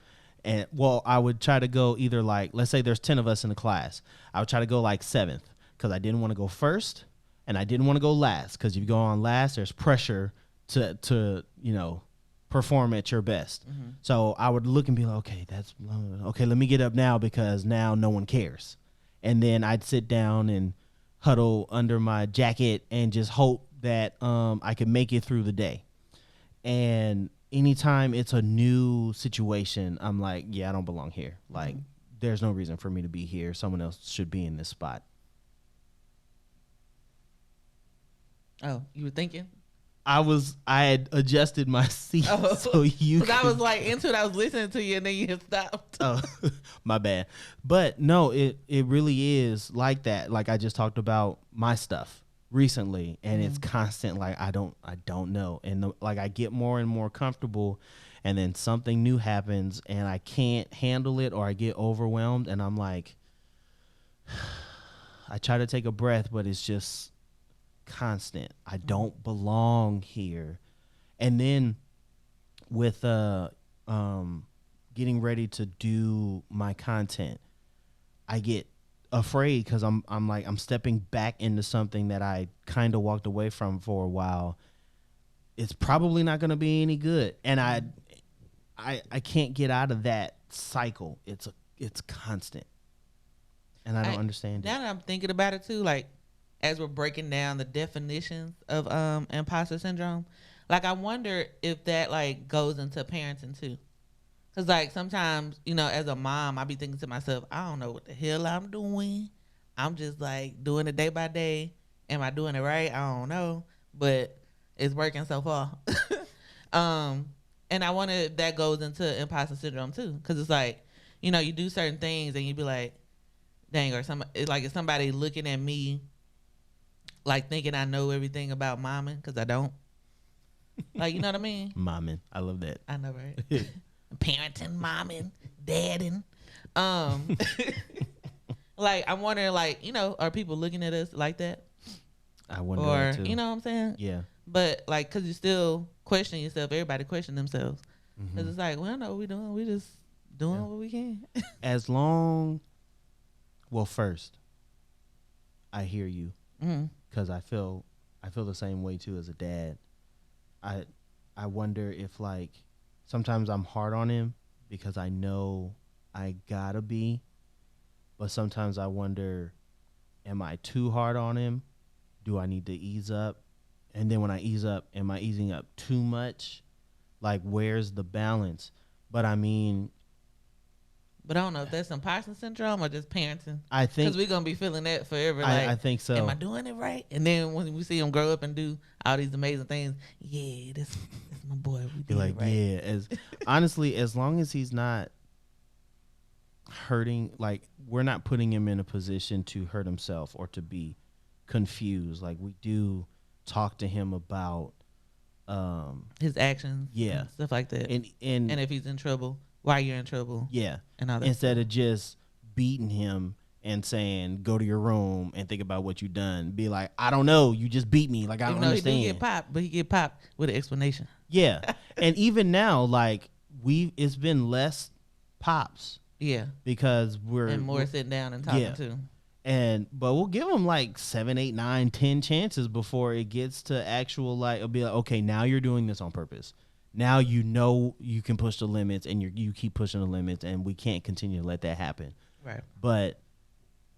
S1: And well, I would try to go either, like, let's say there's 10 of us in the class. I would try to go like seventh because I didn't want to go first, and I didn't want to go last because if you go on last, there's pressure to you know, perform at your best. So I would look and be like, okay, let me get up now because now no one cares. And then I'd sit down and huddle under my jacket and just hope that I could make it through the day. And anytime it's a new situation, I'm like, yeah, I don't belong here. Like, there's no reason for me to be here. Someone else should be in this spot.
S2: Oh, you were thinking?
S1: I had adjusted my seat so you.
S2: Because I was like into it. I was listening to you, and then you stopped.
S1: Oh, my bad. But no, it really is like that. Like I just talked about my stuff recently, and it's constant. Like I don't know, and like I get more and more comfortable, and then something new happens, and I can't handle it, or I get overwhelmed, and I'm like, I try to take a breath, but it's just constant. I don't belong here. And then with getting ready to do my content, I get afraid because I'm stepping back into something that I kind of walked away from for a while. it's probably not going to be any good. And I can't get out of that cycle. It's constant. And I don't understand
S2: now
S1: it.
S2: that I'm thinking about it too, like as we're breaking down the definitions of imposter syndrome, like I wonder if that like goes into parenting too. Cause like sometimes, you know, as a mom, I be thinking to myself, I don't know what the hell I'm doing. I'm just like doing it day by day. Am I doing it right? I don't know, but it's working so far. And I wonder if that goes into imposter syndrome too. Cause it's like, you know, you do certain things and you be like, dang, or some, it's like if somebody looking at me, like thinking I know everything about momming, cause I don't. Like, you know what I mean?
S1: Momming. I love that.
S2: I know, right? Parenting, momming, dadding. Like I'm wondering, like, you know, are people looking at us like that?
S1: I wonder
S2: Or
S1: that too.
S2: you know what I'm saying?
S1: Yeah.
S2: But like, cause you still question yourself. Everybody question themselves. Cause it's like, we don't know what we doing. We just doing what we can.
S1: As long, well, first, I hear you, because I feel the same way too as a dad. I wonder if like sometimes I'm hard on him because I know I gotta be, but sometimes I wonder, am I too hard on him? Do I need to ease up? And then when I ease up, am I easing up too much? Like, where's the balance? But I mean,
S2: but I don't know if that's imposter syndrome or just parenting.
S1: I think
S2: because we're gonna be feeling that forever.
S1: I
S2: Like,
S1: think so.
S2: am I doing it right? And then when we see him grow up and do all these amazing things, yeah, this my boy. We did
S1: like,
S2: it right.
S1: yeah. As honestly, as long as he's not hurting, like we're not putting him in a position to hurt himself or to be confused. Like we do talk to him about
S2: his actions, and stuff like that,
S1: and
S2: if he's in trouble, why you're in trouble, and all that.
S1: Instead of just beating him and saying go to your room and think about what you done, be like, I don't know, you just beat me, like I don't understand.
S2: He do get popped, but he get popped with an explanation.
S1: And even now, like it's been less pops, because we're
S2: more sitting down and talking too.
S1: But we'll give them like 7, 8, 9, 10 chances before it gets to actual, like, it'll be like, okay, now you're doing this on purpose. Now you know you can push the limits, and you keep pushing the limits, and we can't continue to let that happen.
S2: Right.
S1: But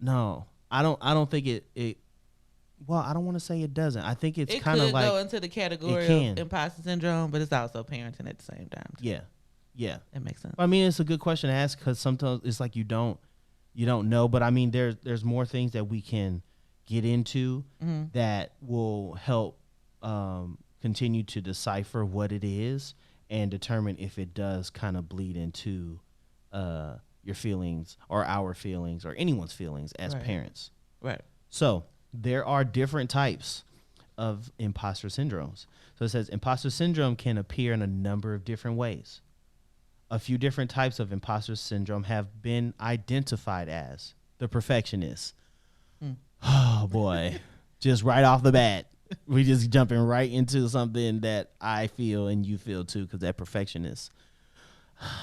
S1: no, I don't think it. Well, I don't want to say it doesn't. I think it's kind of like
S2: go into the category of imposter syndrome, but it's also parenting at the same time too.
S1: Yeah,
S2: that makes sense.
S1: I mean, it's a good question to ask because sometimes it's like you don't know. But I mean, there's more things that we can get into that will help continue to decipher what it is and determine if it does kind of bleed into your feelings or our feelings or anyone's feelings as parents.
S2: Right.
S1: So there are different types of imposter syndromes. So it says imposter syndrome can appear in a number of different ways. A few different types of imposter syndrome have been identified as the perfectionist. Oh boy, just right off the bat, we just jumping right into something that I feel and you feel too, because that perfectionist.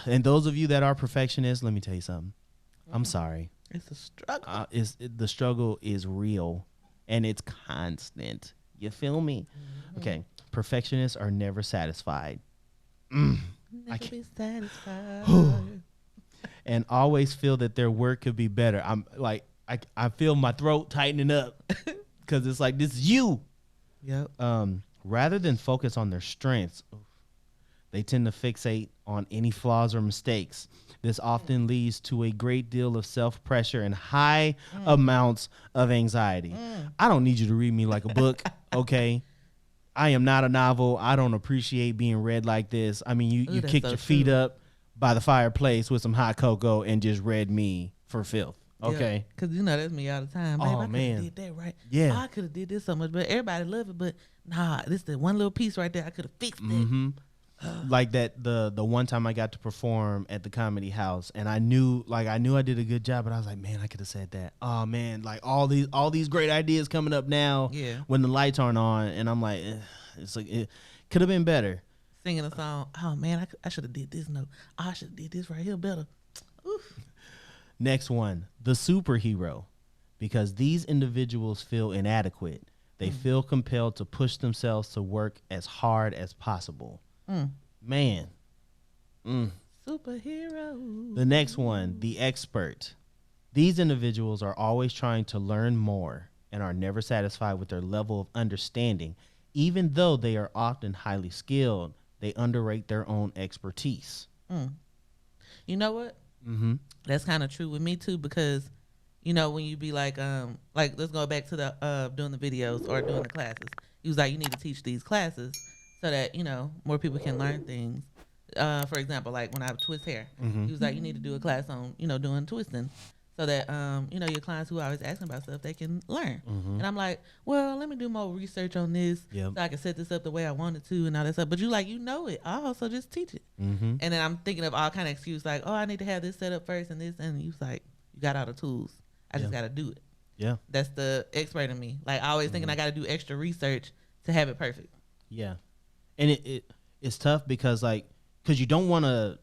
S1: And those of you that are perfectionists, let me tell you something. I'm sorry.
S2: It's a struggle.
S1: The struggle is real and it's constant. You feel me? Okay. Perfectionists are never satisfied.
S2: Never be satisfied.
S1: And always feel that their work could be better. I'm like, I feel my throat tightening up because it's like, this is you.
S2: Yep.
S1: Rather than focus on their strengths, they tend to fixate on any flaws or mistakes. This often leads to a great deal of self-pressure and high amounts of anxiety. I don't need you to read me like a book, okay? I am not a novel. I don't appreciate being read like this. I mean, you kicked your feet up by the fireplace with some hot cocoa and just read me for filth, okay?
S2: Because you know that's me all the time. Babe, I could have did that right.
S1: Yeah.
S2: Oh, I could have did this so much, but everybody love it. But nah, this the one little piece right there. I could have fixed it.
S1: Like that the one time I got to perform at the Comedy House, and I knew I did a good job, but I was like, man, I could have said that. Oh man, like all these great ideas coming up now when the lights aren't on, and I'm like, it's like it could have been better.
S2: Singing a song, oh man, I should have did this note. Oh, I should have did this right here better. Oof.
S1: Next one, the superhero, because these individuals feel inadequate. They feel compelled to push themselves to work as hard as possible. Man.
S2: Superhero.
S1: The next one, the expert. These individuals are always trying to learn more and are never satisfied with their level of understanding. Even though they are often highly skilled, they underrate their own expertise.
S2: You know what? That's kind of true with me too, because you know when you be like let's go back to the doing the videos or doing the classes. He was like, you need to teach these classes so that more people can learn things. For example, like when I twist hair, he was like, you need to do a class on doing twisting, so that your clients who are always asking about stuff, they can learn. And I'm like, well, let me do more research on this so I can set this up the way I wanted to and all that stuff. But you it. So just teach it. And then I'm thinking of all kind of excuses like, oh, I need to have this set up first and this, and you was like, you got all the tools. I just got to do it.
S1: Yeah.
S2: That's the expert in me. Like, I always thinking I got to do extra research to have it perfect.
S1: Yeah. And it's tough because you don't want to,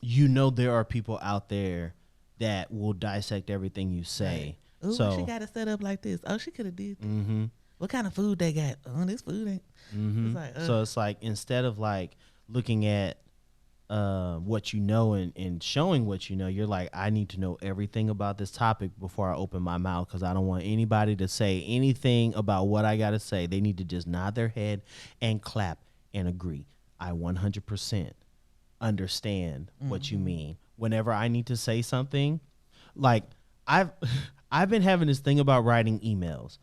S1: there are people out there that will dissect everything you say.
S2: Right. Ooh,
S1: so
S2: she got it set up like this. Oh, she could have did this. What kind of food they got? Oh, this food ain't. It's like,
S1: so it's like, instead of looking at what you know and showing what you know, you're like, I need to know everything about this topic before I open my mouth, because I don't want anybody to say anything about what I got to say. They need to just nod their head and clap and agree. I 100% understand what you mean. Whenever I need to say something, like I've been having this thing about writing emails.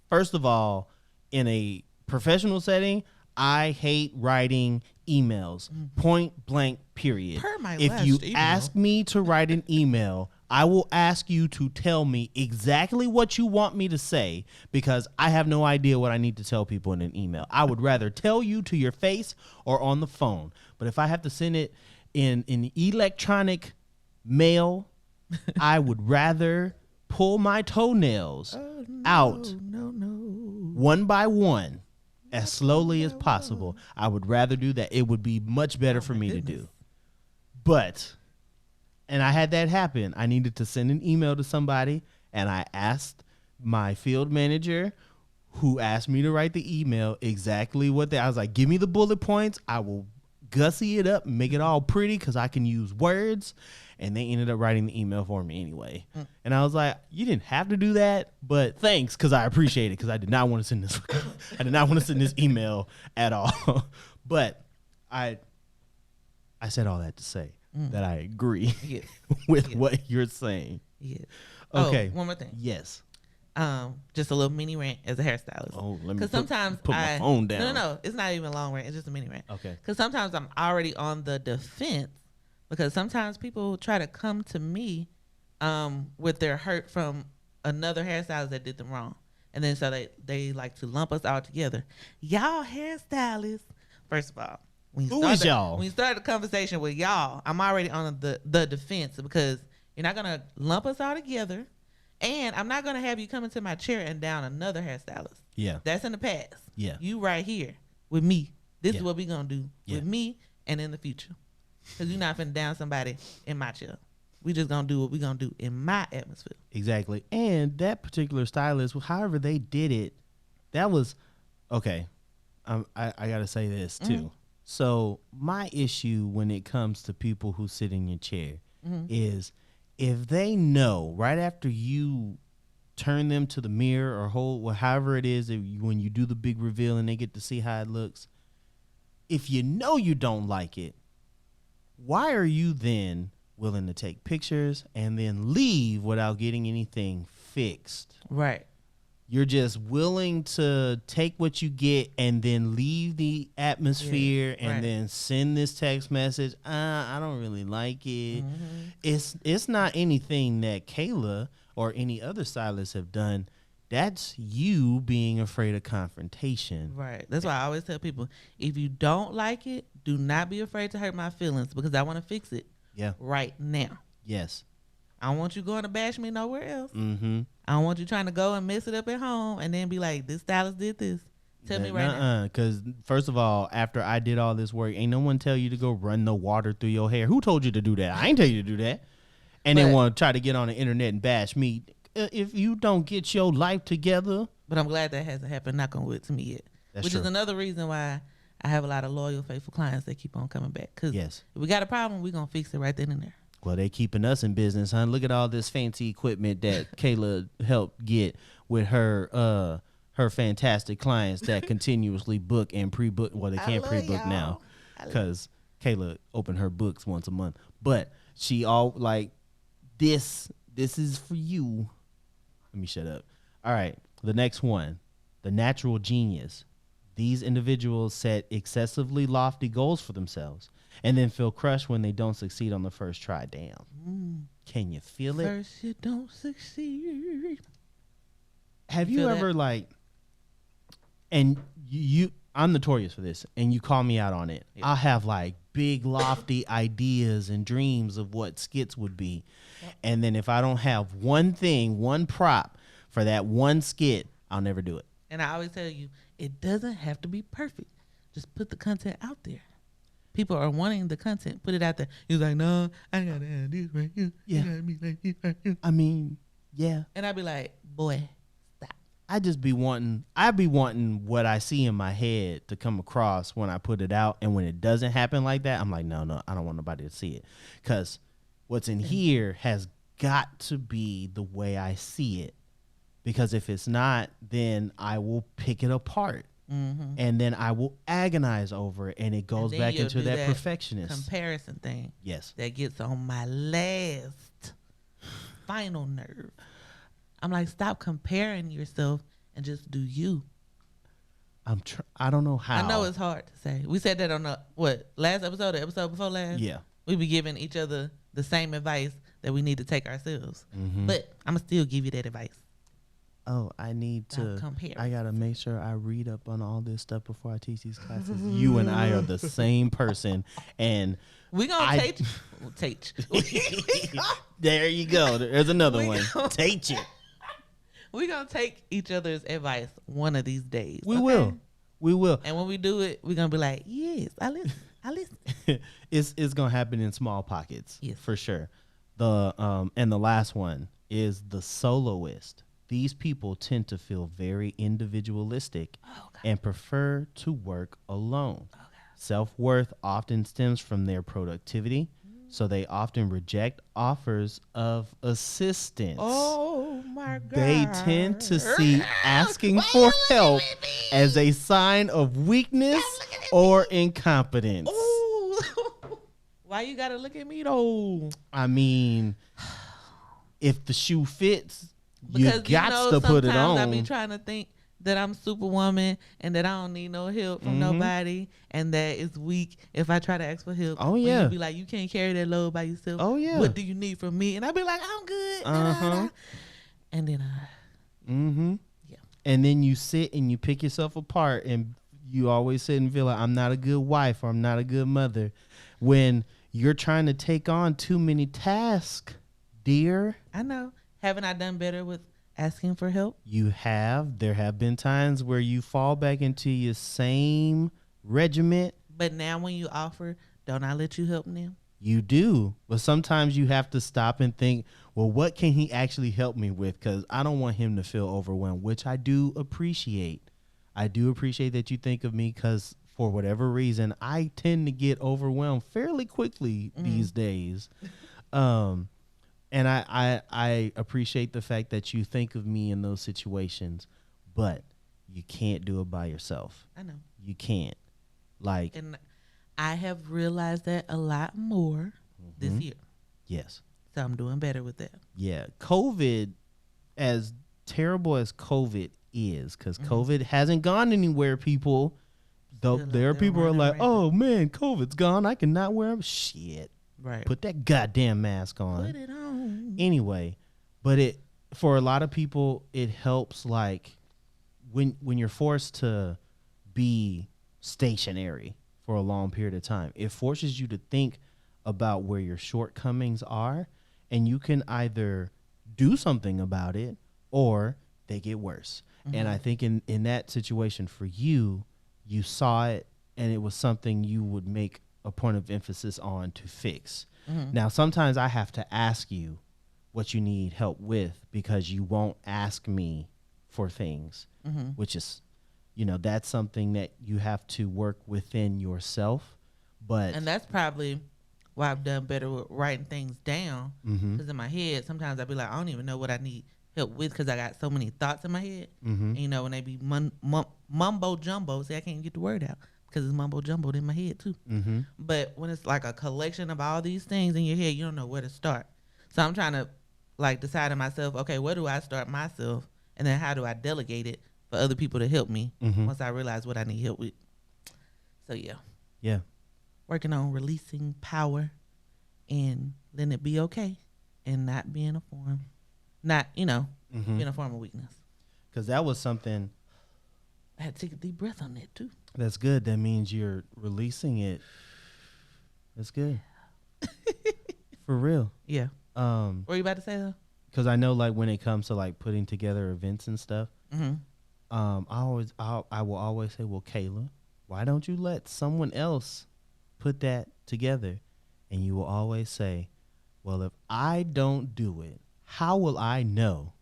S1: First of all, in a professional setting, I hate writing emails. Point blank, period. If you ask me to write an email, I will ask you to tell me exactly what you want me to say, because I have no idea what I need to tell people in an email. I would rather tell you to your face or on the phone. But if I have to send it in electronic mail, I would rather pull my toenails out one by one as slowly as possible. I would rather do that. It would be much better for me to do. And I had that happen. I needed to send an email to somebody, and I asked my field manager, who asked me to write the email, exactly what I was like, give me the bullet points. I will gussy it up and make it all pretty because I can use words. And they ended up writing the email for me anyway. And I was like, you didn't have to do that, but thanks, because I appreciate it, because I did not want to send this. I did not want to send this email at all. But I said all that to say that I agree with what you're saying.
S2: Yes.
S1: Okay.
S2: One more thing.
S1: Yes.
S2: Just a little mini rant as a hairstylist.
S1: Oh, let me
S2: sometimes
S1: put my phone down.
S2: No, it's not even a long rant. It's just a mini rant.
S1: Okay.
S2: Because sometimes I'm already on the defense, because sometimes people try to come to me with their hurt from another hairstylist that did them wrong. And then so they like to lump us all together. Y'all hairstylists. First of all, when you start the conversation with y'all, I'm already on the defense, because you're not going to lump us all together. And I'm not going to have you come into my chair and down another hairstylist.
S1: Yeah.
S2: That's in the past.
S1: Yeah.
S2: You right here with me. This is what we're going to do with me and in the future. Because you're not finna down somebody in my chair. We just going to do what we're going to do in my atmosphere.
S1: Exactly. And that particular stylist, however they did it, that was, okay, I got to say this too. So my issue when it comes to people who sit in your chair is, if they know right after you turn them to the mirror or hold, however it is, when you do the big reveal and they get to see how it looks, if you know you don't like it, why are you then willing to take pictures and then leave without getting anything fixed?
S2: Right.
S1: You're just willing to take what you get and then leave the atmosphere and then send this text message. I don't really like it. It's not anything that Kayla or any other stylists have done. That's you being afraid of confrontation.
S2: Right. That's why I always tell people, if you don't like it, do not be afraid to hurt my feelings, because I want to fix it right now.
S1: Yes.
S2: I don't want you going to bash me nowhere else. I don't want you trying to go and mess it up at home and then be like, this stylist did this. Tell me right now.
S1: Because first of all, after I did all this work, ain't no one tell you to go run the water through your hair. Who told you to do that? I ain't tell you to do that. And then want to try to get on the internet and bash me. If you don't get your life together,
S2: But I'm glad that hasn't happened, knock on wood, to me yet. Which is another reason why I have a lot of loyal, faithful clients that keep on coming back. Because if we got a problem, we're going to fix it right then and there.
S1: Well, they keeping us in business, hon. Look at all this fancy equipment that Kayla helped get with her fantastic clients that continuously book and pre-book. Well, they can't pre-book now because Kayla opened her books once a month. But she all like, this is for you. Let me shut up. All right, the next one, the natural genius. These individuals set excessively lofty goals for themselves and then feel crushed when they don't succeed on the first try. Damn. Can you feel it?
S2: First you don't succeed.
S1: Have you ever that? Like, and I'm notorious for this, and you call me out on it. Yeah. I'll have like big lofty ideas and dreams of what skits would be. Yeah. And then if I don't have one prop for that one skit, I'll never do it.
S2: And I always tell you, it doesn't have to be perfect. Just put the content out there. People are wanting the content. Put it out there. He's like, no, I gotta have this right here.
S1: Yeah. I mean, yeah.
S2: And I'd be like, boy, stop.
S1: I'd be wanting what I see in my head to come across when I put it out. And when it doesn't happen like that, I'm like, no, I don't want nobody to see it. Because what's in here has got to be the way I see it. Because if it's not, then I will pick it apart. Mm-hmm. And then I will agonize over it. And it goes back into that perfectionist
S2: comparison thing.
S1: Yes.
S2: That gets on my last final nerve. I'm like, stop comparing yourself and just do you.
S1: I don't know how.
S2: I know it's hard to say. We said that on the last episode, the episode before last?
S1: Yeah.
S2: We be giving each other the same advice that we need to take ourselves. Mm-hmm. But I'm going to still give you that advice.
S1: Oh, I need to compare. I got to make sure I read up on all this stuff before I teach these classes. You and I are the same person. And
S2: we're going to teach.
S1: There you go. There's another one. Teach it.
S2: We're going to take each other's advice one of these days.
S1: We will.
S2: And when we do it, we're going to be like, yes, I listen.
S1: It's going to happen in small pockets.
S2: Yes.
S1: For sure. And the last one is the soloist. These people tend to feel very individualistic and prefer to work alone. Self-worth often stems from their productivity, so they often reject offers of assistance.
S2: Oh, my God.
S1: They tend to see asking for help as a sign of weakness or incompetence.
S2: Ooh. Why you got to look at me, though?
S1: I mean, if the shoe fits... Because you got to put it on.
S2: I be trying to think that I'm Superwoman and that I don't need no help from nobody and that it's weak if I try to ask for help.
S1: Oh, yeah.
S2: You be like, you can't carry that load by yourself.
S1: Oh, yeah.
S2: What do you need from me? And I be like, I'm good. And then yeah.
S1: And then you sit and you pick yourself apart and you always sit and feel like I'm not a good wife or I'm not a good mother when you're trying to take on too many tasks, dear.
S2: I know. Haven't I done better with asking for help?
S1: You have. There have been times where you fall back into your same regiment.
S2: But now when you offer, don't I let you help them?
S1: You do. But sometimes you have to stop and think, well, what can he actually help me with? Because I don't want him to feel overwhelmed, which I do appreciate. I do appreciate that you think of me because for whatever reason, I tend to get overwhelmed fairly quickly these days. And I appreciate the fact that you think of me in those situations, but you can't do it by yourself.
S2: I know.
S1: You can't.
S2: And I have realized that a lot more this year.
S1: Yes.
S2: So I'm doing better with that.
S1: Yeah. COVID, as terrible as COVID is, because COVID hasn't gone anywhere, people. There are people who are like, oh, man, COVID's gone. I cannot wear them. Shit.
S2: Right.
S1: Put that goddamn mask on.
S2: Put it on.
S1: Anyway, but for a lot of people, it helps like when you're forced to be stationary for a long period of time. It forces you to think about where your shortcomings are, and you can either do something about it or they get worse. And I think in that situation for you, you saw it and it was something you would make a point of emphasis on to fix. Now, sometimes I have to ask you what you need help with because you won't ask me for things, which is, that's something that you have to work within yourself.
S2: And that's probably why I've done better with writing things down. Because in my head, sometimes I'll be like, I don't even know what I need help with because I got so many thoughts in my head. And, when they be mumbo jumbo, see, I can't get the word out because it's mumbo jumbo in my head too. But when it's like a collection of all these things in your head, you don't know where to start. So I'm trying to like decide to myself, okay, where do I start myself? And then how do I delegate it for other people to help me once I realize what I need help with? So
S1: yeah.
S2: Working on releasing power and letting it be okay and not being a form, being a form of weakness.
S1: Because that was something.
S2: I had to take a deep breath on that too.
S1: That's good. That means you're releasing it. That's good. For real.
S2: Yeah. What were you about to say though?
S1: Because I know, like, when it comes to like putting together events and stuff, I will always say, well, Kayla, why don't you let someone else put that together? And you will always say, well, if I don't do it, how will I know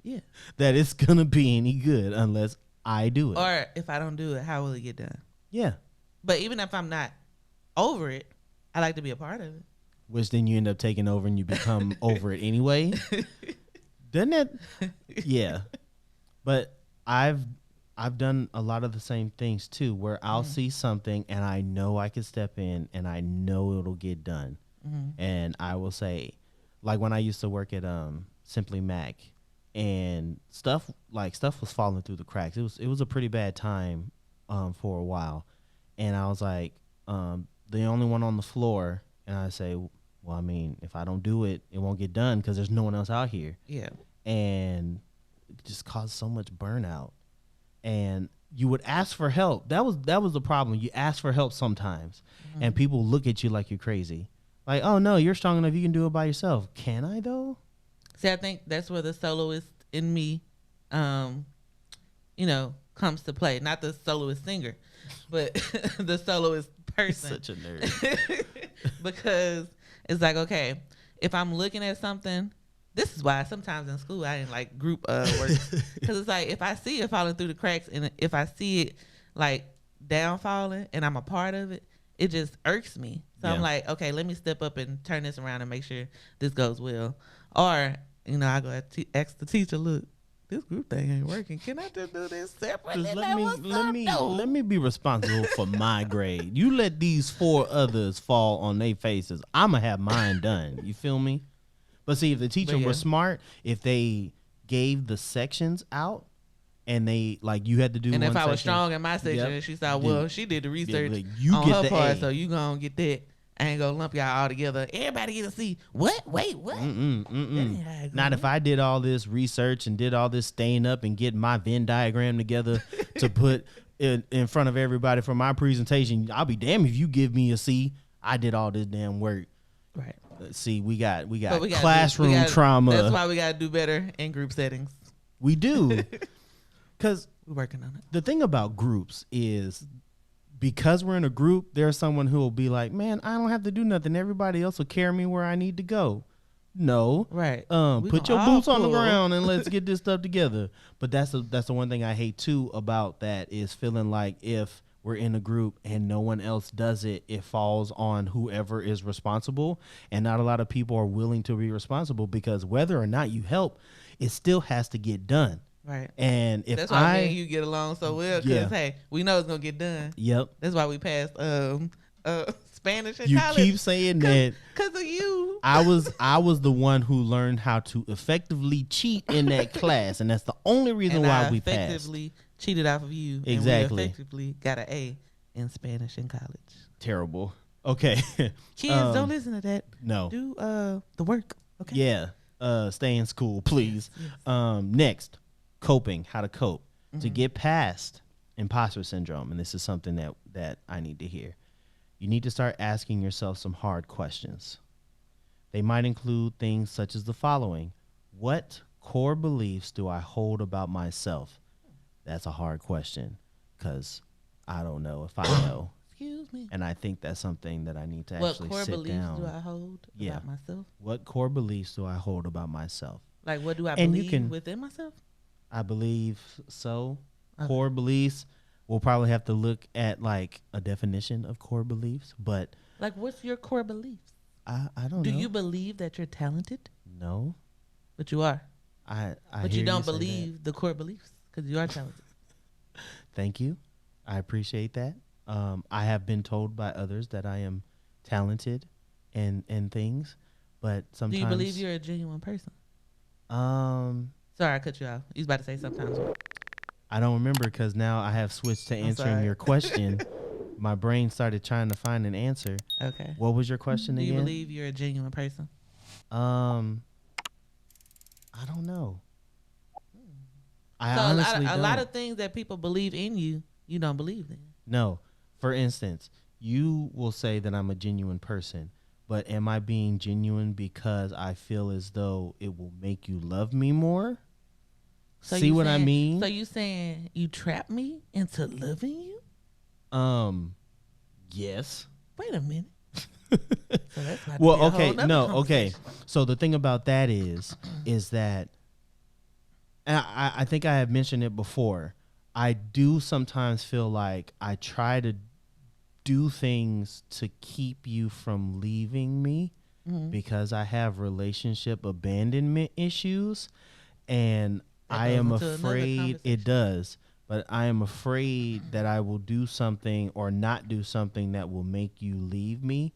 S1: that it's going to be any good unless I do it?
S2: Or if I don't do it, how will it get done?
S1: Yeah.
S2: But even if I'm not over it, I like to be a part of it.
S1: Which then you end up taking over and you become over it anyway. Doesn't it? Yeah. But I've done a lot of the same things too, where I'll see something and I know I can step in and I know it'll get done. And I will say, like when I used to work at Simply Mac, and stuff was falling through the cracks. It was a pretty bad time for a while. And I was like, the only one on the floor, and I say, well, I mean, if I don't do it, it won't get done because there's no one else out here.
S2: Yeah.
S1: And it just caused so much burnout. And you would ask for help. That was the problem. You ask for help sometimes, and people look at you like you're crazy. Like, oh, no, you're strong enough. You can do it by yourself. Can I, though?
S2: See, I think that's where the soloist in me, comes to play. Not the soloist singer, but the soloist person.
S1: Such a nerd.
S2: Because it's like, okay, if I'm looking at something, this is why sometimes in school I didn't like group work. Because it's like, if I see it falling through the cracks and if I see it like down falling and I'm a part of it, it just irks me. So I'm like, okay, let me step up and turn this around and make sure this goes well. Or, I go ask the teacher, look, this group thing ain't working. Can I just do this separately?
S1: Let me be responsible for my grade. You let these 4 others fall on their faces. I'ma have mine done. You feel me? But see, if the teacher was smart, if they gave the sections out and they you had to do.
S2: And
S1: one
S2: if I was
S1: section,
S2: strong in my section, and she said, well, she did the research
S1: you
S2: on
S1: get
S2: her
S1: the
S2: part,
S1: A.
S2: so you gonna get that. I ain't gonna lump y'all all together. Everybody get a C. What? Wait, what?
S1: Not if I did all this research and did all this staying up and getting my Venn diagram together to put in front of everybody for my presentation. I'll be damned if you give me a C. I did all this damn work.
S2: Right.
S1: See, we got classroom trauma.
S2: That's why we gotta do better in group settings.
S1: We do. Because
S2: we're working on it.
S1: The thing about groups is, because we're in a group, there's someone who will be like, man, I don't have to do nothing. Everybody else will carry me where I need to go. No.
S2: Right.
S1: Put your boots on the ground and let's get this stuff together. But that's the one thing I hate too about that, is feeling like if we're in a group and no one else does it, it falls on whoever is responsible. And not a lot of people are willing to be responsible, because whether or not you help, it still has to get done.
S2: Right.
S1: And if
S2: that's why me and you get along so well, because hey, we know it's gonna get done.
S1: Yep.
S2: That's why we passed Spanish in
S1: you
S2: college.
S1: You keep saying that
S2: because of you.
S1: I was the one who learned how to effectively cheat in that class, and that's the only reason why we passed.
S2: Effectively cheated off of you.
S1: Exactly.
S2: And we effectively got an A in Spanish in college.
S1: Terrible. Okay.
S2: Kids, don't listen to that.
S1: No.
S2: Do the work. Okay.
S1: Yeah. Stay in school, please. Yes. Next. Coping, how to cope to get past imposter syndrome. And this is something that I need to hear. You need to start asking yourself some hard questions. They might include things such as the following. What core beliefs do I hold about myself? That's a hard question, because I don't know if I know.
S2: Excuse me.
S1: And I think that's something that I need to
S2: what
S1: actually
S2: core
S1: sit
S2: beliefs
S1: down.
S2: do I hold about myself?
S1: What core beliefs do I hold about myself?
S2: Like, what do I believe within myself?
S1: I believe so.
S2: Okay.
S1: Core beliefs. We'll probably have to look at like a definition of core beliefs, but
S2: Like, what's your core beliefs?
S1: I don't
S2: Do
S1: know.
S2: you believe that you're talented?
S1: No.
S2: But you are.
S1: I
S2: But
S1: hear
S2: you don't
S1: say
S2: believe the core beliefs because you are talented.
S1: that. Thank you. I appreciate that. I have been told by others that I am talented and things, but sometimes.
S2: Do you believe you're a genuine person?
S1: Um,
S2: Sorry, I cut you off. You was about to say sometimes.
S1: I don't remember because now I have switched to answering your question. My brain started trying to find an answer.
S2: Okay.
S1: What was your question again?
S2: Do you believe you're a genuine person?
S1: I don't know. I
S2: So
S1: honestly
S2: a lot of things that people believe in you, you don't believe in.
S1: No. For instance, you will say that I'm a genuine person, but am I being genuine because I feel as though it will make you love me more?
S2: So
S1: See what I mean?
S2: So you saying you trap me into loving you?
S1: Yes.
S2: Wait a minute. So that's about to
S1: Well,
S2: be a
S1: okay,
S2: whole nother
S1: no, okay.
S2: conversation.
S1: So the thing about that is that, and I think I have mentioned it before. I do sometimes feel like I try to do things to keep you from leaving me because I have relationship abandonment issues, and I am afraid it does. But I am afraid that I will do something or not do something that will make you leave me.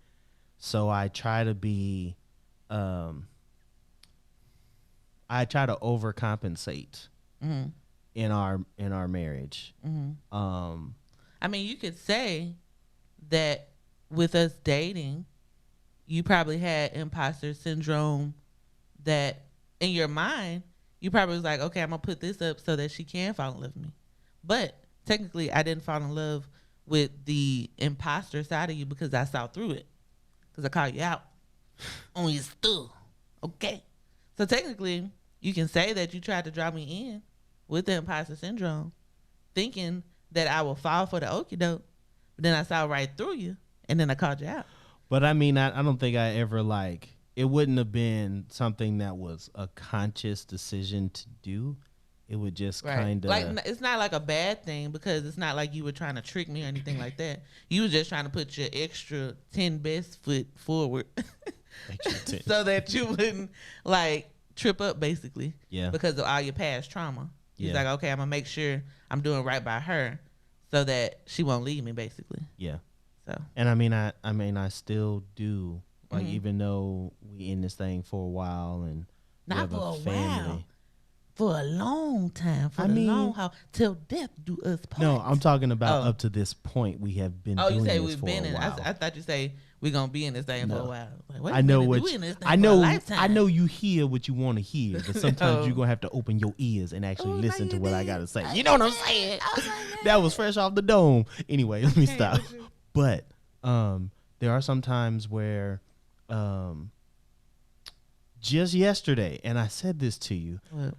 S1: So I try to be, I try to overcompensate in our marriage.
S2: I mean, you could say that with us dating, you probably had imposter syndrome. That in your mind, you probably was like, okay, I'm gonna put this up so that she can fall in love with me. But technically, I didn't fall in love with the imposter side of you because I saw through it. Because I called you out on your stool. Okay. So technically, you can say that you tried to draw me in with the imposter syndrome, thinking that I will fall for the okie doke. But then I saw right through you, and then I called you out.
S1: But I mean, I don't think I ever it wouldn't have been something that was a conscious decision to do. It would just kind of
S2: it's not like a bad thing because it's not like you were trying to trick me or anything like that. You were just trying to put your extra 10 best foot forward so that you wouldn't trip up basically.
S1: Yeah.
S2: Because of all your past trauma. He's like, okay, I'm gonna make sure I'm doing right by her so that she won't leave me basically.
S1: Yeah.
S2: So.
S1: And I mean I still do even though we in this thing for a while and
S2: not for a while. For a long time, long haul, till death do us part.
S1: No, I'm talking about up to this point. We have been.
S2: Oh,
S1: doing
S2: you say
S1: this
S2: we've
S1: for
S2: been
S1: a
S2: in.
S1: while.
S2: I thought you say we're gonna be in this thing for a while. Like, wait
S1: I know
S2: minute,
S1: what
S2: we in this thing
S1: I know.
S2: for a lifetime.
S1: I know you hear what you want to hear, but sometimes you're gonna have to open your ears and actually listen to what I gotta say. You know what I'm saying? That was fresh off the dome. Anyway, let me stop. But there are some times where just yesterday, and I said this to you.
S2: What?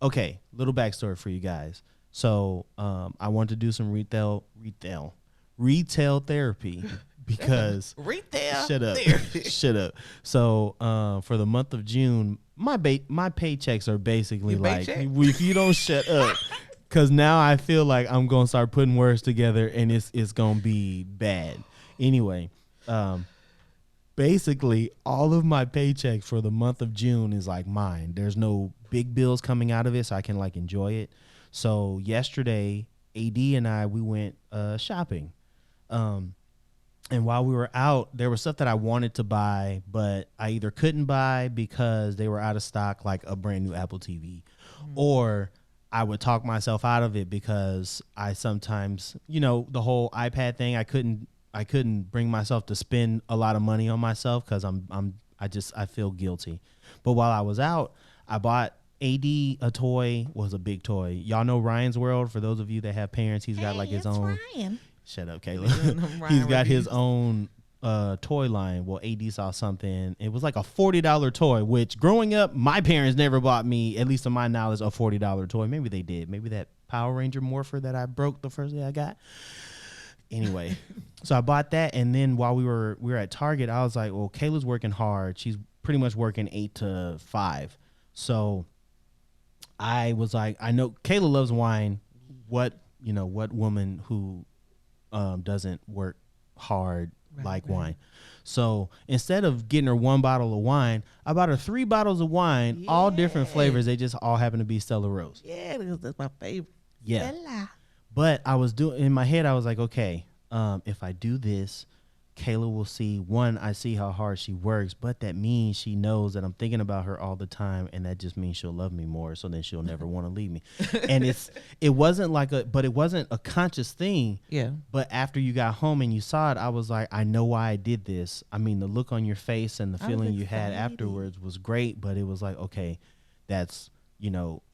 S1: Okay, little backstory for you guys. So I want to do some retail therapy because
S2: retail.
S1: Shut up, shut up. So for the month of June, my paychecks are basically if you don't shut up, because now I feel like I'm gonna start putting words together and it's gonna be bad. Anyway, basically all of my paychecks for the month of June is mine. There's no big bills coming out of it, so I can enjoy it. So yesterday, AD and I, we went shopping. And while we were out, there was stuff that I wanted to buy, but I either couldn't buy because they were out of stock, like a brand new Apple TV, or I would talk myself out of it because I sometimes, the whole iPad thing, I couldn't bring myself to spend a lot of money on myself because I feel guilty. But while I was out, I bought AD a toy. Was a big toy. Y'all know Ryan's World. For those of you that have parents, he's got his own.
S2: Ryan.
S1: Shut up, Kayla. He's got his own toy line. Well, AD saw something. It was like a $40 toy, which growing up, my parents never bought me, at least to my knowledge, a $40 toy. Maybe they did. Maybe that Power Ranger morpher that I broke the first day I got. Anyway, so I bought that, and then while we were at Target, I was like, well, Kayla's working hard. She's pretty much working 8 to 5. So I was like, I know Kayla loves wine. What woman who doesn't work hard like wine? So instead of getting her 1 bottle of wine, I bought her 3 bottles of wine, all different flavors. They just all happen to be Stella Rose.
S2: Yeah, that's my favorite.
S1: Yeah.
S2: Stella.
S1: But I was doing in my head, I was like, okay, if I do this, Kayla will see, one, I see how hard she works, but that means she knows that I'm thinking about her all the time, and that just means she'll love me more, so then she'll never want to leave me. And it wasn't a conscious thing.
S2: Yeah.
S1: But after you got home and you saw it, I was like, I know why I did this. I mean, the look on your face and the feeling you had afterwards was great, but it was like, okay, that's,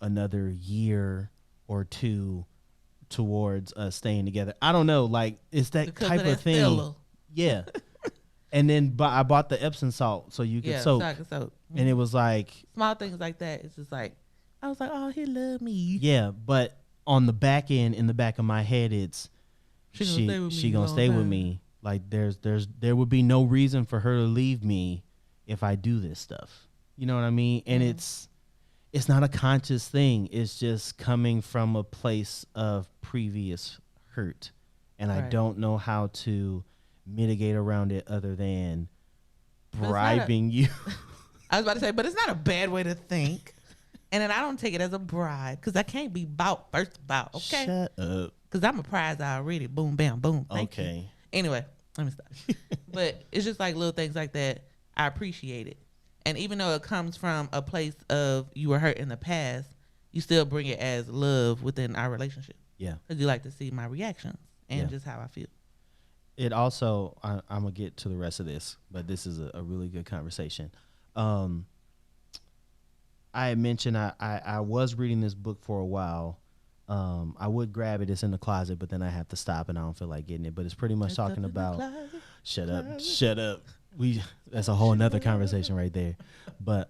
S1: another year or two towards us staying together. I don't know, like it's that because type of thing. Stella. Yeah. And then I bought the Epsom salt so you could soak.
S2: Mm-hmm.
S1: And it was like
S2: small things like that. It's just like I was like, oh, he loved me.
S1: Yeah, but on the back end, in the back of my head, it's she gonna stay with me. Like there would be no reason for her to leave me if I do this stuff. You know what I mean? And it's not a conscious thing. It's just coming from a place of previous hurt. And I don't know how to mitigate around it other than bribing you.
S2: I was about to say, but it's not a bad way to think. And then I don't take it as a bribe because I can't be bought first about. Okay.
S1: Shut up.
S2: Because I'm a prize already. Boom, bam, boom. Thank you. Anyway, let me stop. But it's just like little things like that. I appreciate it. And even though it comes from a place of you were hurt in the past, you still bring it as love within our relationship.
S1: Yeah.
S2: Because you like to see my reactions and just how I feel.
S1: It also, I'm going to get to the rest of this, but this is a really good conversation. I had mentioned I was reading this book for a while. I would grab it. It's in the closet, but then I have to stop and I don't feel like getting it. But it's pretty much talking about shut up. That's a whole nother conversation right there. But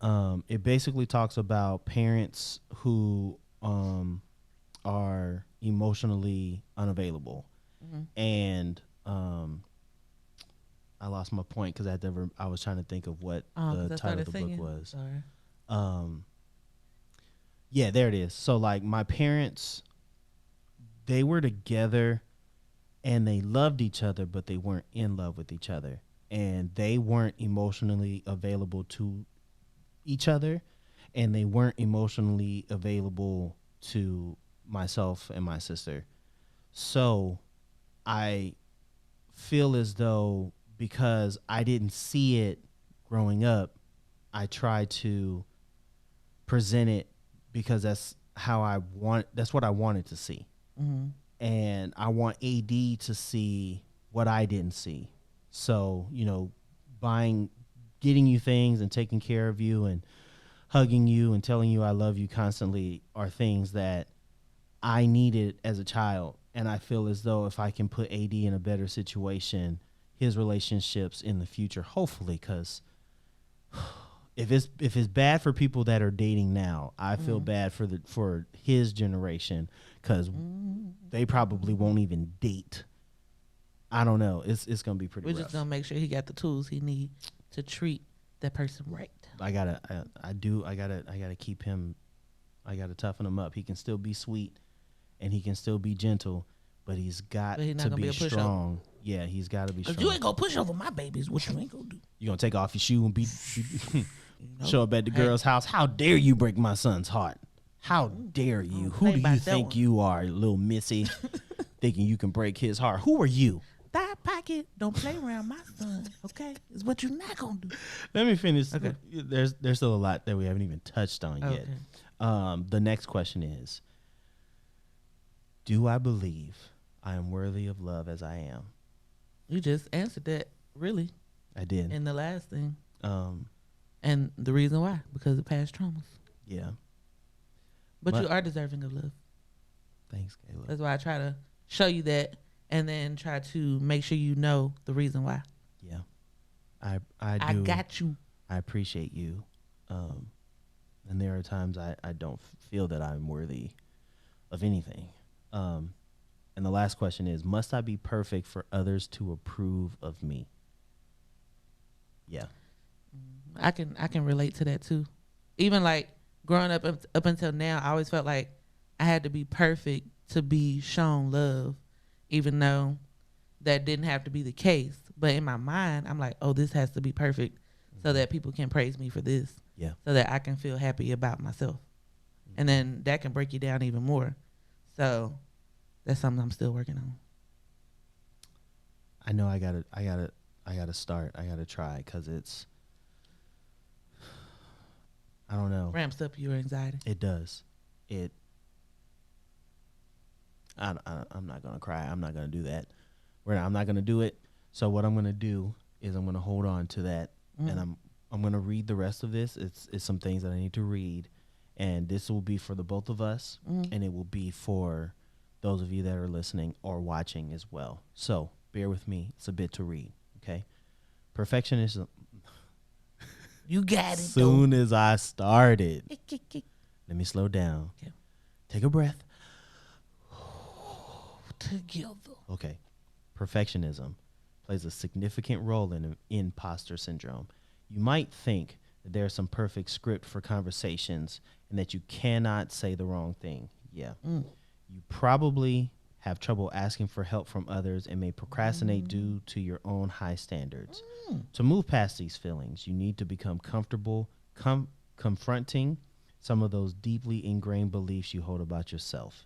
S1: it basically talks about parents who are emotionally unavailable. Mm-hmm. And I lost my point because I was trying to think of what the title of the book was. Sorry. Yeah, there it is. So like my parents, they were together and they loved each other, but they weren't in love with each other. And they weren't emotionally available to each other. And they weren't emotionally available to myself and my sister. So I feel as though because I didn't see it growing up, I try to present it because that's what I wanted to see. Mm-hmm. And I want AD to see what I didn't see. So, getting you things and taking care of you and hugging you and telling you I love you constantly are things that I needed as a child. And I feel as though if I can put AD in a better situation, his relationships in the future, hopefully, because if it's bad for people that are dating now, I feel bad for his generation because they probably won't even date. I don't know. It's gonna be pretty.
S2: We're just gonna make sure he got the tools he need to treat that person right.
S1: I gotta keep him. I gotta toughen him up. He can still be sweet, and he can still be gentle, but he's got to be strong. Yeah, he's got to be strong.
S2: You ain't gonna push over my babies. What you ain't gonna do?
S1: You gonna take off your shoe and be show up at the girl's house? How dare you break my son's heart? How dare you? Who do you think you are, little missy? Thinking you can break his heart? Who are you?
S2: Thigh pocket. Don't play around my son. Okay, it's what you're not gonna do.
S1: Let me finish. Okay. There's still a lot that we haven't even touched on yet. The next question is: do I believe I am worthy of love as I am?
S2: You just answered that, really.
S1: I did.
S2: In the last thing. And the reason why, because of past traumas.
S1: Yeah.
S2: But you are deserving of love.
S1: Thanks, Kayla.
S2: That's why I try to show you that and then try to make sure you know the reason why.
S1: Yeah. I do.
S2: I got you.
S1: I appreciate you. And there are times I don't feel that I'm worthy of anything. And the last question is, must I be perfect for others to approve of me? Yeah.
S2: I can relate to that too. Even like growing up until now, I always felt like I had to be perfect to be shown love, even though that didn't have to be the case. But in my mind, I'm like, oh, this has to be perfect so that people can praise me for this.
S1: Yeah.
S2: So that I can feel happy about myself. And then that can break you down even more. So that's something I'm still working on.
S1: I know I gotta start. I gotta try because it's, I don't know.
S2: Ramps up your anxiety.
S1: It does. I'm not gonna cry. I'm not gonna do that. I'm not gonna do it. So what I'm gonna do is I'm gonna hold on to that, and I'm gonna read the rest of this. It's some things that I need to read, and this will be for the both of us, and it will be for those of you that are listening or watching as well. So bear with me. It's a bit to read. Okay. Perfectionism.
S2: You got it.
S1: Soon as I started, let me slow down.
S2: Okay.
S1: Take a breath.
S2: Together.
S1: Okay. Perfectionism plays a significant role in imposter syndrome. You might think that there's some perfect script for conversations and that you cannot say the wrong thing. Yeah. You probably have trouble asking for help from others and may procrastinate due to your own high standards. To move past these feelings, you need to become comfortable confronting some of those deeply ingrained beliefs you hold about yourself.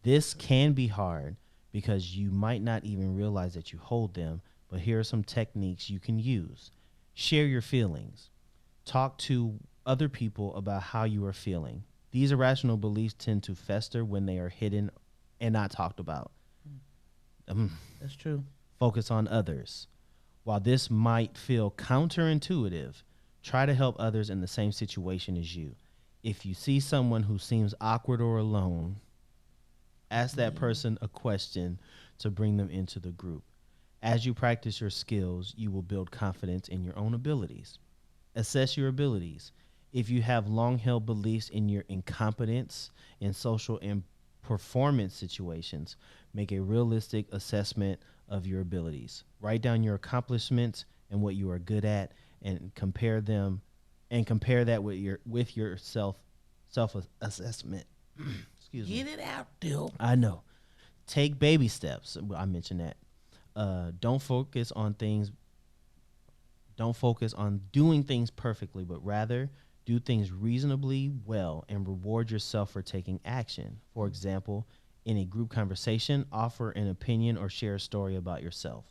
S1: This can be hard because you might not even realize that you hold them, but here are some techniques you can use. Share your feelings. Talk to other people about how you are feeling. These irrational beliefs tend to fester when they are hidden and not talked about.
S2: That's true.
S1: Focus on others. While this might feel counterintuitive, try to help others in the same situation as you. If you see someone who seems awkward or alone, ask that person a question to bring them into the group. As you practice your skills, you will build confidence in your own abilities. Assess your abilities. If you have long-held beliefs in your incompetence in social and performance situations, make a realistic assessment of your abilities. Write down your accomplishments and what you are good at, and compare that with your self assessment. Excuse me.
S2: Get it out, Dill.
S1: I know. Take baby steps. I mentioned that. Don't focus on doing things perfectly, but rather do things reasonably well and reward yourself for taking action. For example, in a group conversation, offer an opinion or share a story about yourself.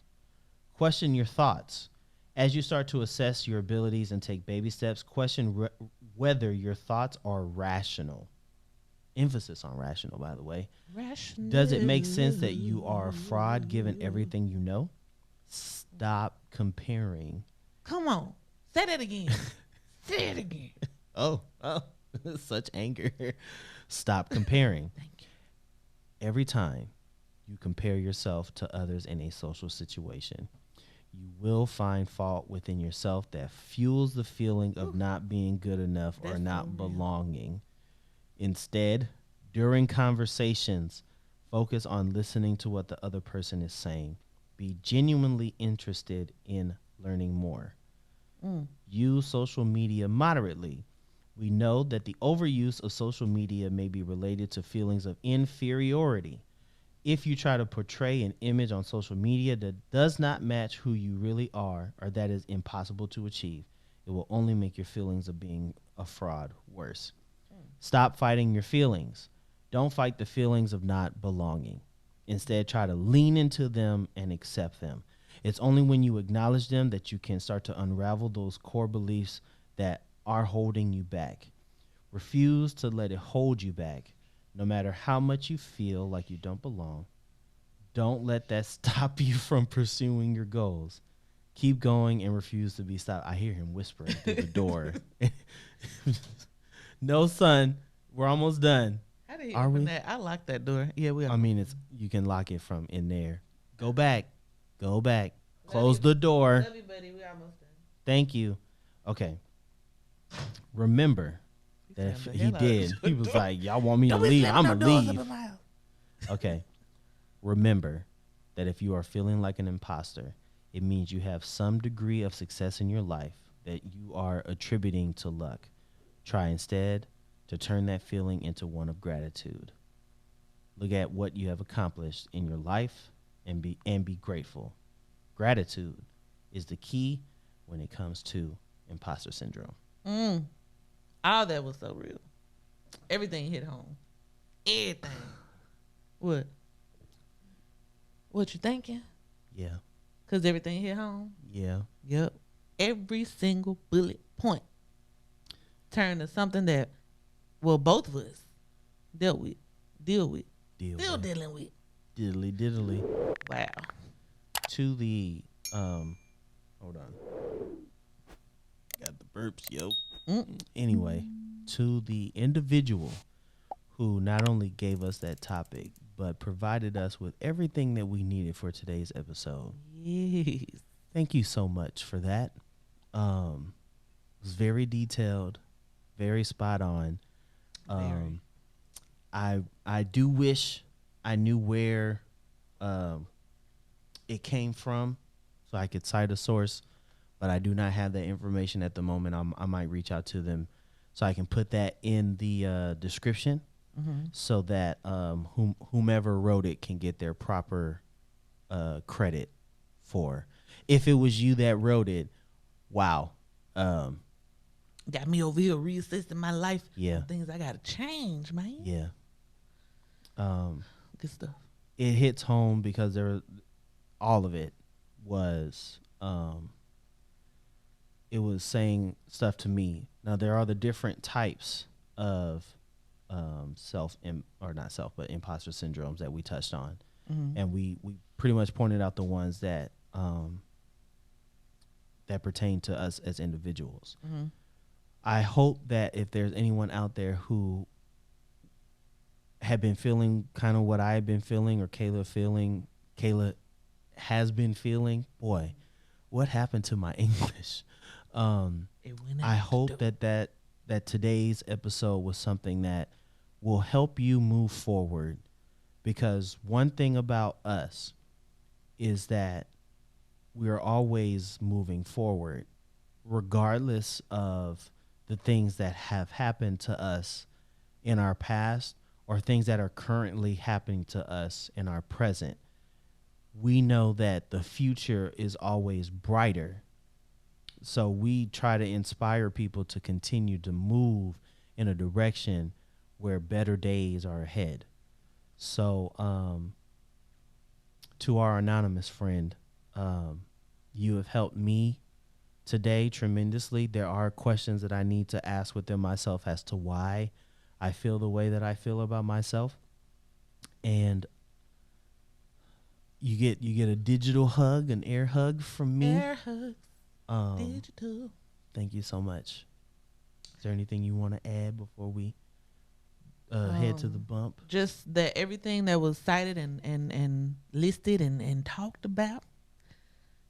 S1: Question your thoughts. As you start to assess your abilities and take baby steps, question whether your thoughts are rational. Emphasis on rational, by the way.
S2: Rational.
S1: Does it make sense that you are a fraud given everything you know? Stop comparing.
S2: Come on. Say that again. Say it again.
S1: Oh, such anger. Stop comparing.
S2: Thank you.
S1: Every time you compare yourself to others in a social situation, you will find fault within yourself that fuels the feeling of not being good enough or not belonging. Instead, during conversations, focus on listening to what the other person is saying. Be genuinely interested in learning more. Use social media moderately. We know that the overuse of social media may be related to feelings of inferiority. If you try to portray an image on social media that does not match who you really are, or that is impossible to achieve, it will only make your feelings of being a fraud worse. Stop fighting your feelings. Don't fight the feelings of not belonging. Instead, try to lean into them and accept them. It's only when you acknowledge them that you can start to unravel those core beliefs that are holding you back. Refuse to let it hold you back. No matter how much you feel like you don't belong, don't let that stop you from pursuing your goals. Keep going and refuse to be stopped. I hear him whispering through the door. No, son, we're almost done.
S2: How did he open that? I locked that door. Yeah, we are.
S1: I mean, you can lock it from in there. Go back. Close the door.
S2: Love you, buddy. We almost done.
S1: Thank you. Okay. Remember that if he did. He was like, y'all want me to leave? I'm going to leave. Okay. Remember that if you are feeling like an imposter, it means you have some degree of success in your life that you are attributing to luck. Try instead to turn that feeling into one of gratitude. Look at what you have accomplished in your life and be grateful. Gratitude is the key when it comes to imposter syndrome.
S2: All that was so real. Everything hit home. Everything. What? What you thinking?
S1: Yeah.
S2: Because everything hit home?
S1: Yeah.
S2: Yep. Every single bullet point turned to something that, well, both of us deal with. Still dealing with.
S1: Diddly.
S2: Wow.
S1: To the, hold on. Got the burps, yo. Anyway, to the individual who not only gave us that topic, but provided us with everything that we needed for today's episode.
S2: Yes.
S1: Thank you so much for that. It was very detailed, very spot on. I do wish I knew where it came from so I could cite a source, but I do not have that information at the moment. I might reach out to them so I can put that in the description so that whomever wrote it can get their proper credit for. If it was you that wrote it, wow.
S2: Got me over here reassessing my life.
S1: Yeah.
S2: Things I got to change, man.
S1: Yeah.
S2: Good stuff.
S1: It hits home because all of it was it was saying stuff to me. Now there are the different types of imposter syndromes that we touched on, and we pretty much pointed out the ones that that pertain to us as individuals. I hope that if there's anyone out there who had been feeling kind of what I had been feeling, or Kayla has been feeling, boy, what happened to my English? I hope that today's episode was something that will help you move forward, because one thing about us is that we are always moving forward, regardless of the things that have happened to us in our past or things that are currently happening to us in our present. We know that the future is always brighter. So we try to inspire people to continue to move in a direction where better days are ahead. So to our anonymous friend, you have helped me today tremendously. There are questions that I need to ask within myself as to why I feel the way that I feel about myself. And you get a digital hug, an air hug from me.
S2: Air hugs. Digital.
S1: Thank you so much. Is there anything you want to add before we head to the bump?
S2: Just that everything that was cited and listed and talked about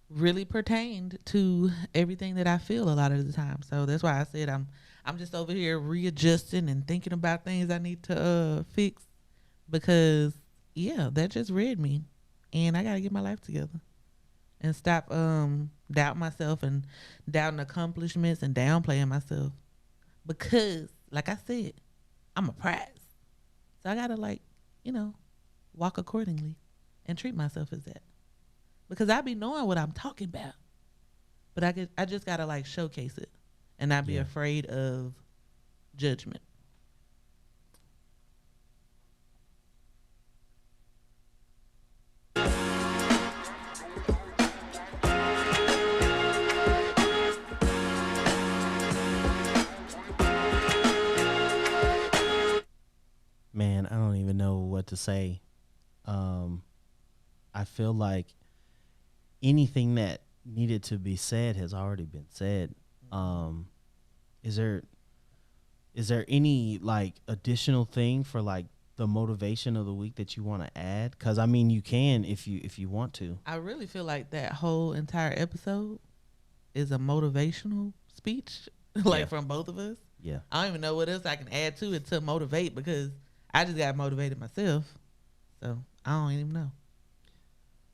S2: really pertained to everything that I feel a lot of the time. So that's why I said I'm just over here readjusting and thinking about things I need to fix, because that just read me, and I gotta get my life together and stop doubting myself and doubting accomplishments and downplaying myself, because like I said, I'm a prize. So I gotta walk accordingly and treat myself as that. Because I be knowing what I'm talking about, but I just gotta showcase it and not be afraid of judgment.
S1: Man, I don't even know what to say. I feel like anything that needed to be said has already been said. Is there any additional thing for the motivation of the week that you want to add? Because I mean, you can if you want to.
S2: I really feel like that whole entire episode is a motivational speech, from both of us.
S1: Yeah.
S2: I don't even know what else I can add to it to motivate, because I just got motivated myself. So I don't even know.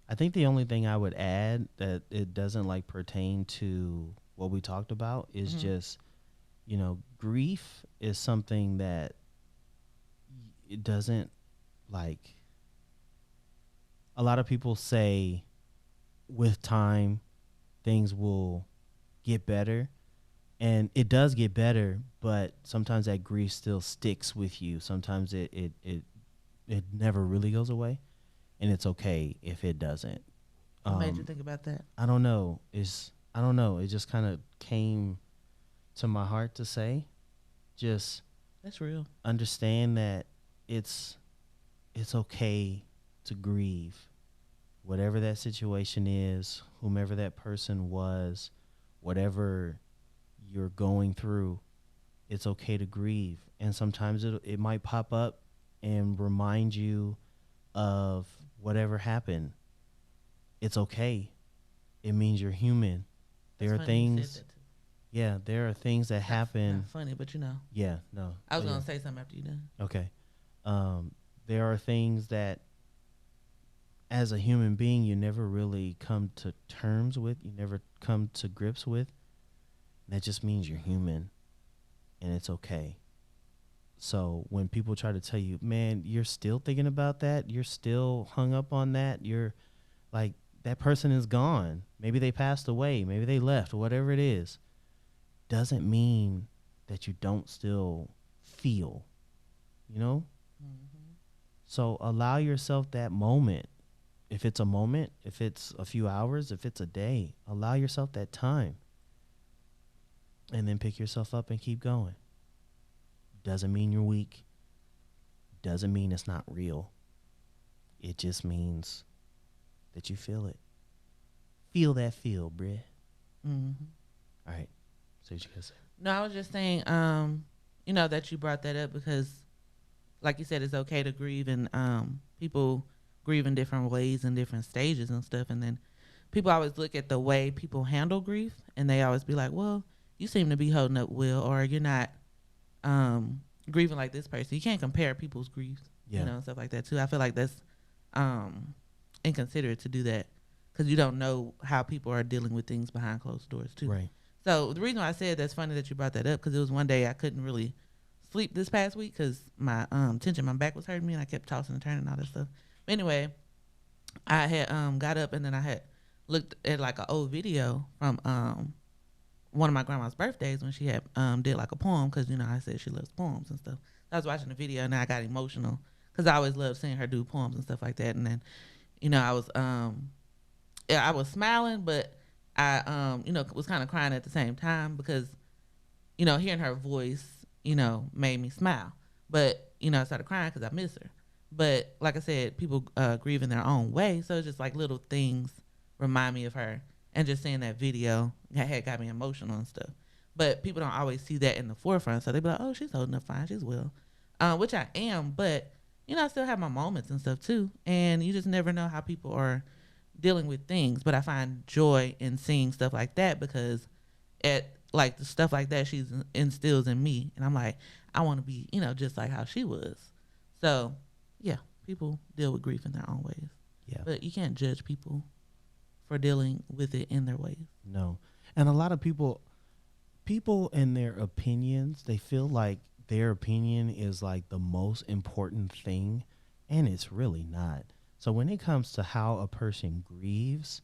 S1: I think the only thing I would add that it doesn't pertain to what we talked about is just grief is something that it doesn't like. A lot of people say with time things will get better, and it does get better, but sometimes that grief still sticks with you. Sometimes it never really goes away, and it's okay if it doesn't.
S2: What made you think about that?
S1: I don't know. I don't know. It just kind of came to my heart to say, just
S2: that's real.
S1: understand that it's okay to grieve, whatever that situation is, whomever that person was, whatever you're going through. It's okay to grieve, and sometimes it might pop up and remind you of whatever happened. It's okay. It means you're human. There
S2: That's
S1: are
S2: funny you said
S1: things.
S2: that too.
S1: Yeah, there are things that happen.
S2: Not funny, but
S1: Yeah, no.
S2: I was
S1: yeah.
S2: gonna say something after you done.
S1: Okay. There are things that, as a human being, you never really come to terms with. You never come to grips with. That just means you're human, and it's okay. So when people try to tell you, man, you're still thinking about that, you're still hung up on that, you're like, that person is gone. Maybe they passed away, maybe they left, whatever it is, doesn't mean that you don't still feel, you know?
S2: Mm-hmm.
S1: So allow yourself that moment. If it's a moment, if it's a few hours, if it's a day, allow yourself that time. And then pick yourself up and keep going. Doesn't mean you're weak. Doesn't mean it's not real. It just means that you feel it. Feel that feel, bruh.
S2: Mm-hmm.
S1: All right. So what you gonna say?
S2: No, I was just saying, that you brought that up because, like you said, it's okay to grieve, and people grieve in different ways and different stages and stuff. And then people always look at the way people handle grief, and they always be like, "Well, you seem to be holding up well, or you're not grieving like this person." You can't compare people's griefs, and stuff like that too. I feel like that's inconsiderate to do that because you don't know how people are dealing with things behind closed doors too.
S1: Right.
S2: So the reason why I said that's funny that you brought that up because it was one day I couldn't really sleep this past week because my tension, my back was hurting me, and I kept tossing and turning and all that stuff. But anyway, I had got up and then I had looked at like an old video from one of my grandma's birthdays when she had did like a poem because I said she loves poems and stuff. I was watching the video and I got emotional because I always loved seeing her do poems and stuff like that. And then I was smiling, but I was kind of crying at the same time because hearing her voice made me smile, but I started crying because I miss her. But like I said, people grieve in their own way, so it's just like little things remind me of her. And just seeing that video had got me emotional and stuff. But people don't always see that in the forefront. So they be like, oh, she's holding up fine. She's well. Which I am. But, I still have my moments and stuff too. And you just never know how people are dealing with things. But I find joy in seeing stuff like that because the stuff like that she instills in me. And I'm like, I want to be, just like how she was. So, yeah, people deal with grief in their own ways.
S1: Yeah.
S2: But you can't judge people for dealing with it in their ways.
S1: No. And a lot of people and their opinions, they feel like their opinion is like the most important thing, and it's really not. So when it comes to how a person grieves,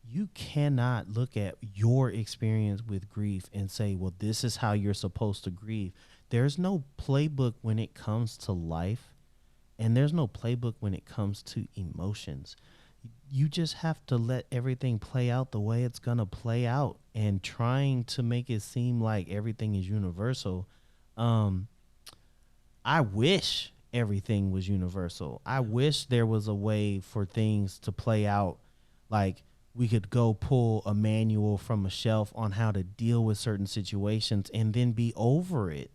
S1: you cannot look at your experience with grief and say, well, this is how you're supposed to grieve. There's no playbook when it comes to life, and there's no playbook when it comes to emotions. You just have to let everything play out the way it's going to play out, and trying to make it seem like everything is universal. I wish everything was universal. I wish there was a way for things to play out. Like we could go pull a manual from a shelf on how to deal with certain situations and then be over it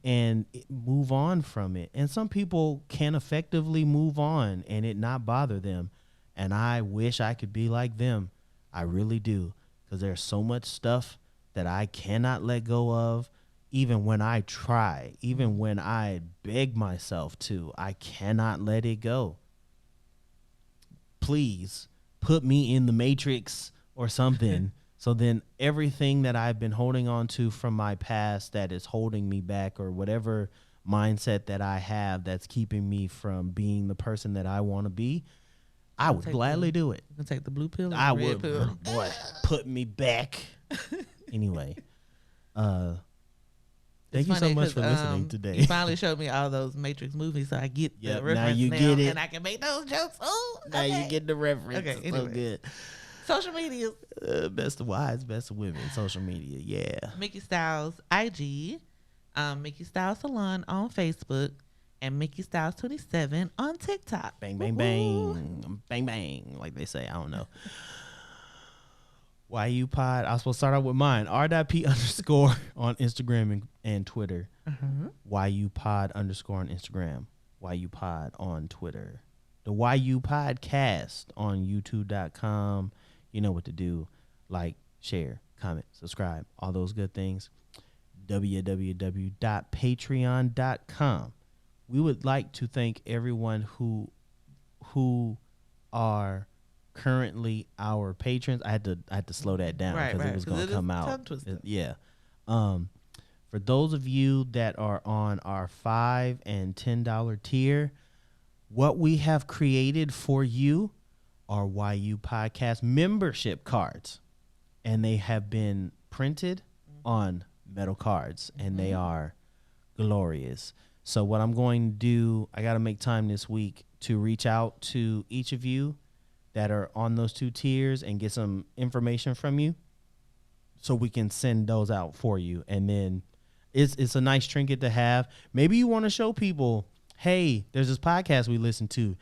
S1: and move on from it. And some people can effectively move on and it not bother them. And I wish I could be like them. I really do. Because there's so much stuff that I cannot let go of. Even when I try, even when I beg myself to, I cannot let it go. Please put me in the Matrix or something So then everything that I've been holding on to from my past that is holding me back, or whatever mindset that I have that's keeping me from being the person that I want to be, I would gladly do it.
S2: You can take the blue pill or
S1: I
S2: the red
S1: would,
S2: pill.
S1: boy, put me back. Anyway, thank you so much for listening today.
S2: You finally showed me all those Matrix movies, so I get the reference
S1: now. You get it,
S2: and I can make those jokes. Oh,
S1: now you get the reference.
S2: Okay,
S1: anyway. So good.
S2: Social media.
S1: Best of wives, best of women. Social media, yeah.
S2: Mickey Styles IG, Mickey Styles Salon on Facebook, and Mickey Styles 27 on TikTok.
S1: Bang, bang, bang. Bang, bang, like they say. I don't know. YU Pod. I was supposed to start out with mine. R.P _ on Instagram and Twitter. YU Pod _ on Instagram. YU Pod on Twitter. The YU Podcast on YouTube.com. You know what to do. Like, share, comment, subscribe, all those good things. www.patreon.com. We would like to thank everyone who are currently our patrons. I had to slow that down because it was going to come out. Yeah. For those of you that are on our $5 and $10 tier, what we have created for you are YU Podcast membership cards, and they have been printed on metal cards, and they are glorious. So what I'm going to do, I got to make time this week to reach out to each of you that are on those two tiers and get some information from you so we can send those out for you. And then it's a nice trinket to have. Maybe you want to show people, hey, there's this podcast we listen to.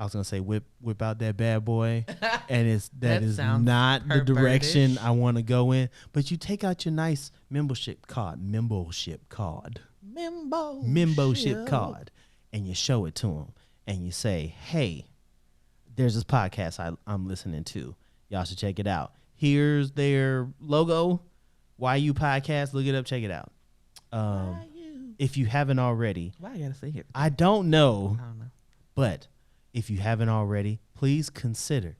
S1: I was going to say whip out that bad boy, and that is not the direction I want to go in. But you take out your nice membership card, and you show it to them, and you say, hey, there's this podcast I'm listening to. Y'all should check it out. Here's their logo, YU Podcast. Look it up, check it out. If you haven't already.
S2: Why I gotta say here?
S1: I don't know. But if you haven't already, please consider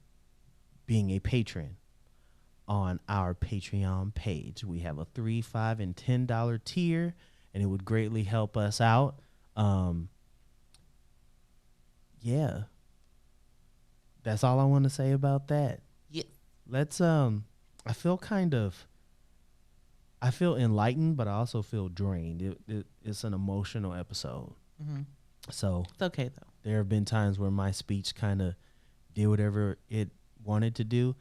S1: being a patron on our Patreon page. We have a $3, $5, and $10 tier, and it would greatly help us out. Yeah. That's all I want to say about that.
S2: Yeah.
S1: Let's I feel enlightened, but I also feel drained. It's an emotional episode. So
S2: it's okay though.
S1: There have been times where my speech kind of did whatever it wanted to do.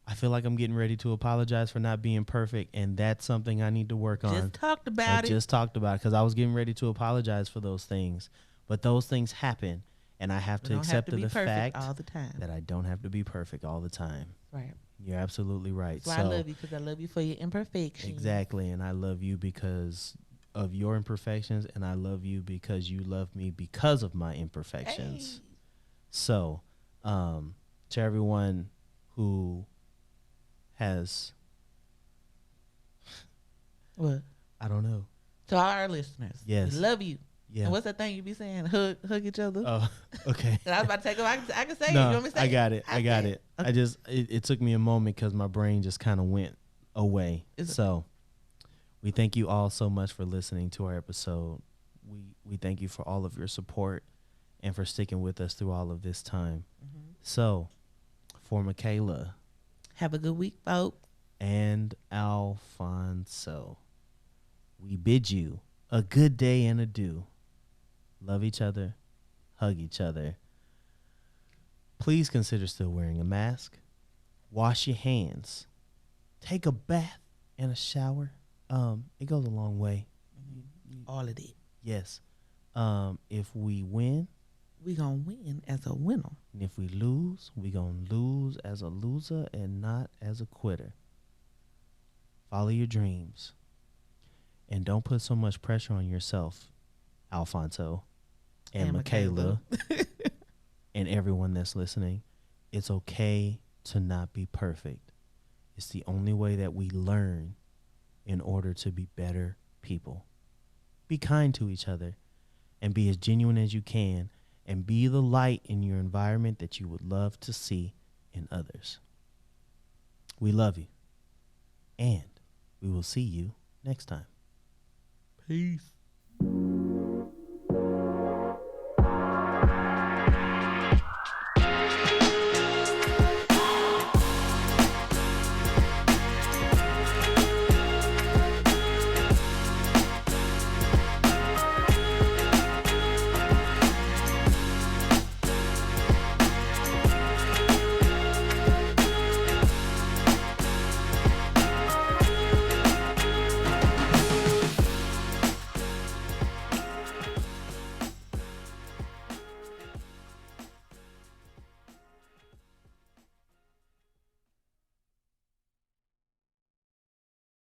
S1: I feel like I'm getting ready to apologize for not being perfect, and that's something I need to work on.
S2: Just talked about it
S1: because I was getting ready to apologize for those things, but those things happen, and I have to accept the fact
S2: all the time.
S1: that I don't have to be perfect all the time.
S2: Right.
S1: You're absolutely right.
S2: So I love you because I love you for your imperfections.
S1: Exactly, and I love you because of your imperfections, and I love you because you love me because of my imperfections. Hey. So, to everyone who has
S2: what?
S1: I don't know.
S2: To our listeners,
S1: yes,
S2: we love you.
S1: Yeah.
S2: And what's that thing you be saying? Hug each other.
S1: Oh, okay.
S2: And I was about to take I can say
S1: no,
S2: it. You want me to say
S1: I got it.
S2: I
S1: got it. Okay. It took me a moment because my brain just kind of went away. So we thank you all so much for listening to our episode. We thank you for all of your support and for sticking with us through all of this time. So for Mikayla,
S2: have a good week, folks.
S1: And Alfonso, we bid you a good day and adieu. Love each other. Hug each other. Please consider still wearing a mask. Wash your hands. Take a bath and a shower. It goes a long way.
S2: All of it.
S1: Yes. If we win,
S2: we gonna win as a winner.
S1: And if we lose, we gonna lose as a loser and not as a quitter. Follow your dreams. And don't put so much pressure on yourself, Alfonso and Mikayla and everyone that's listening. It's okay to not be perfect. It's the only way that we learn in order to be better people. Be kind to each other and be as genuine as you can, and be the light in your environment that you would love to see in others. We love you. and we will see you next time.
S2: Peace.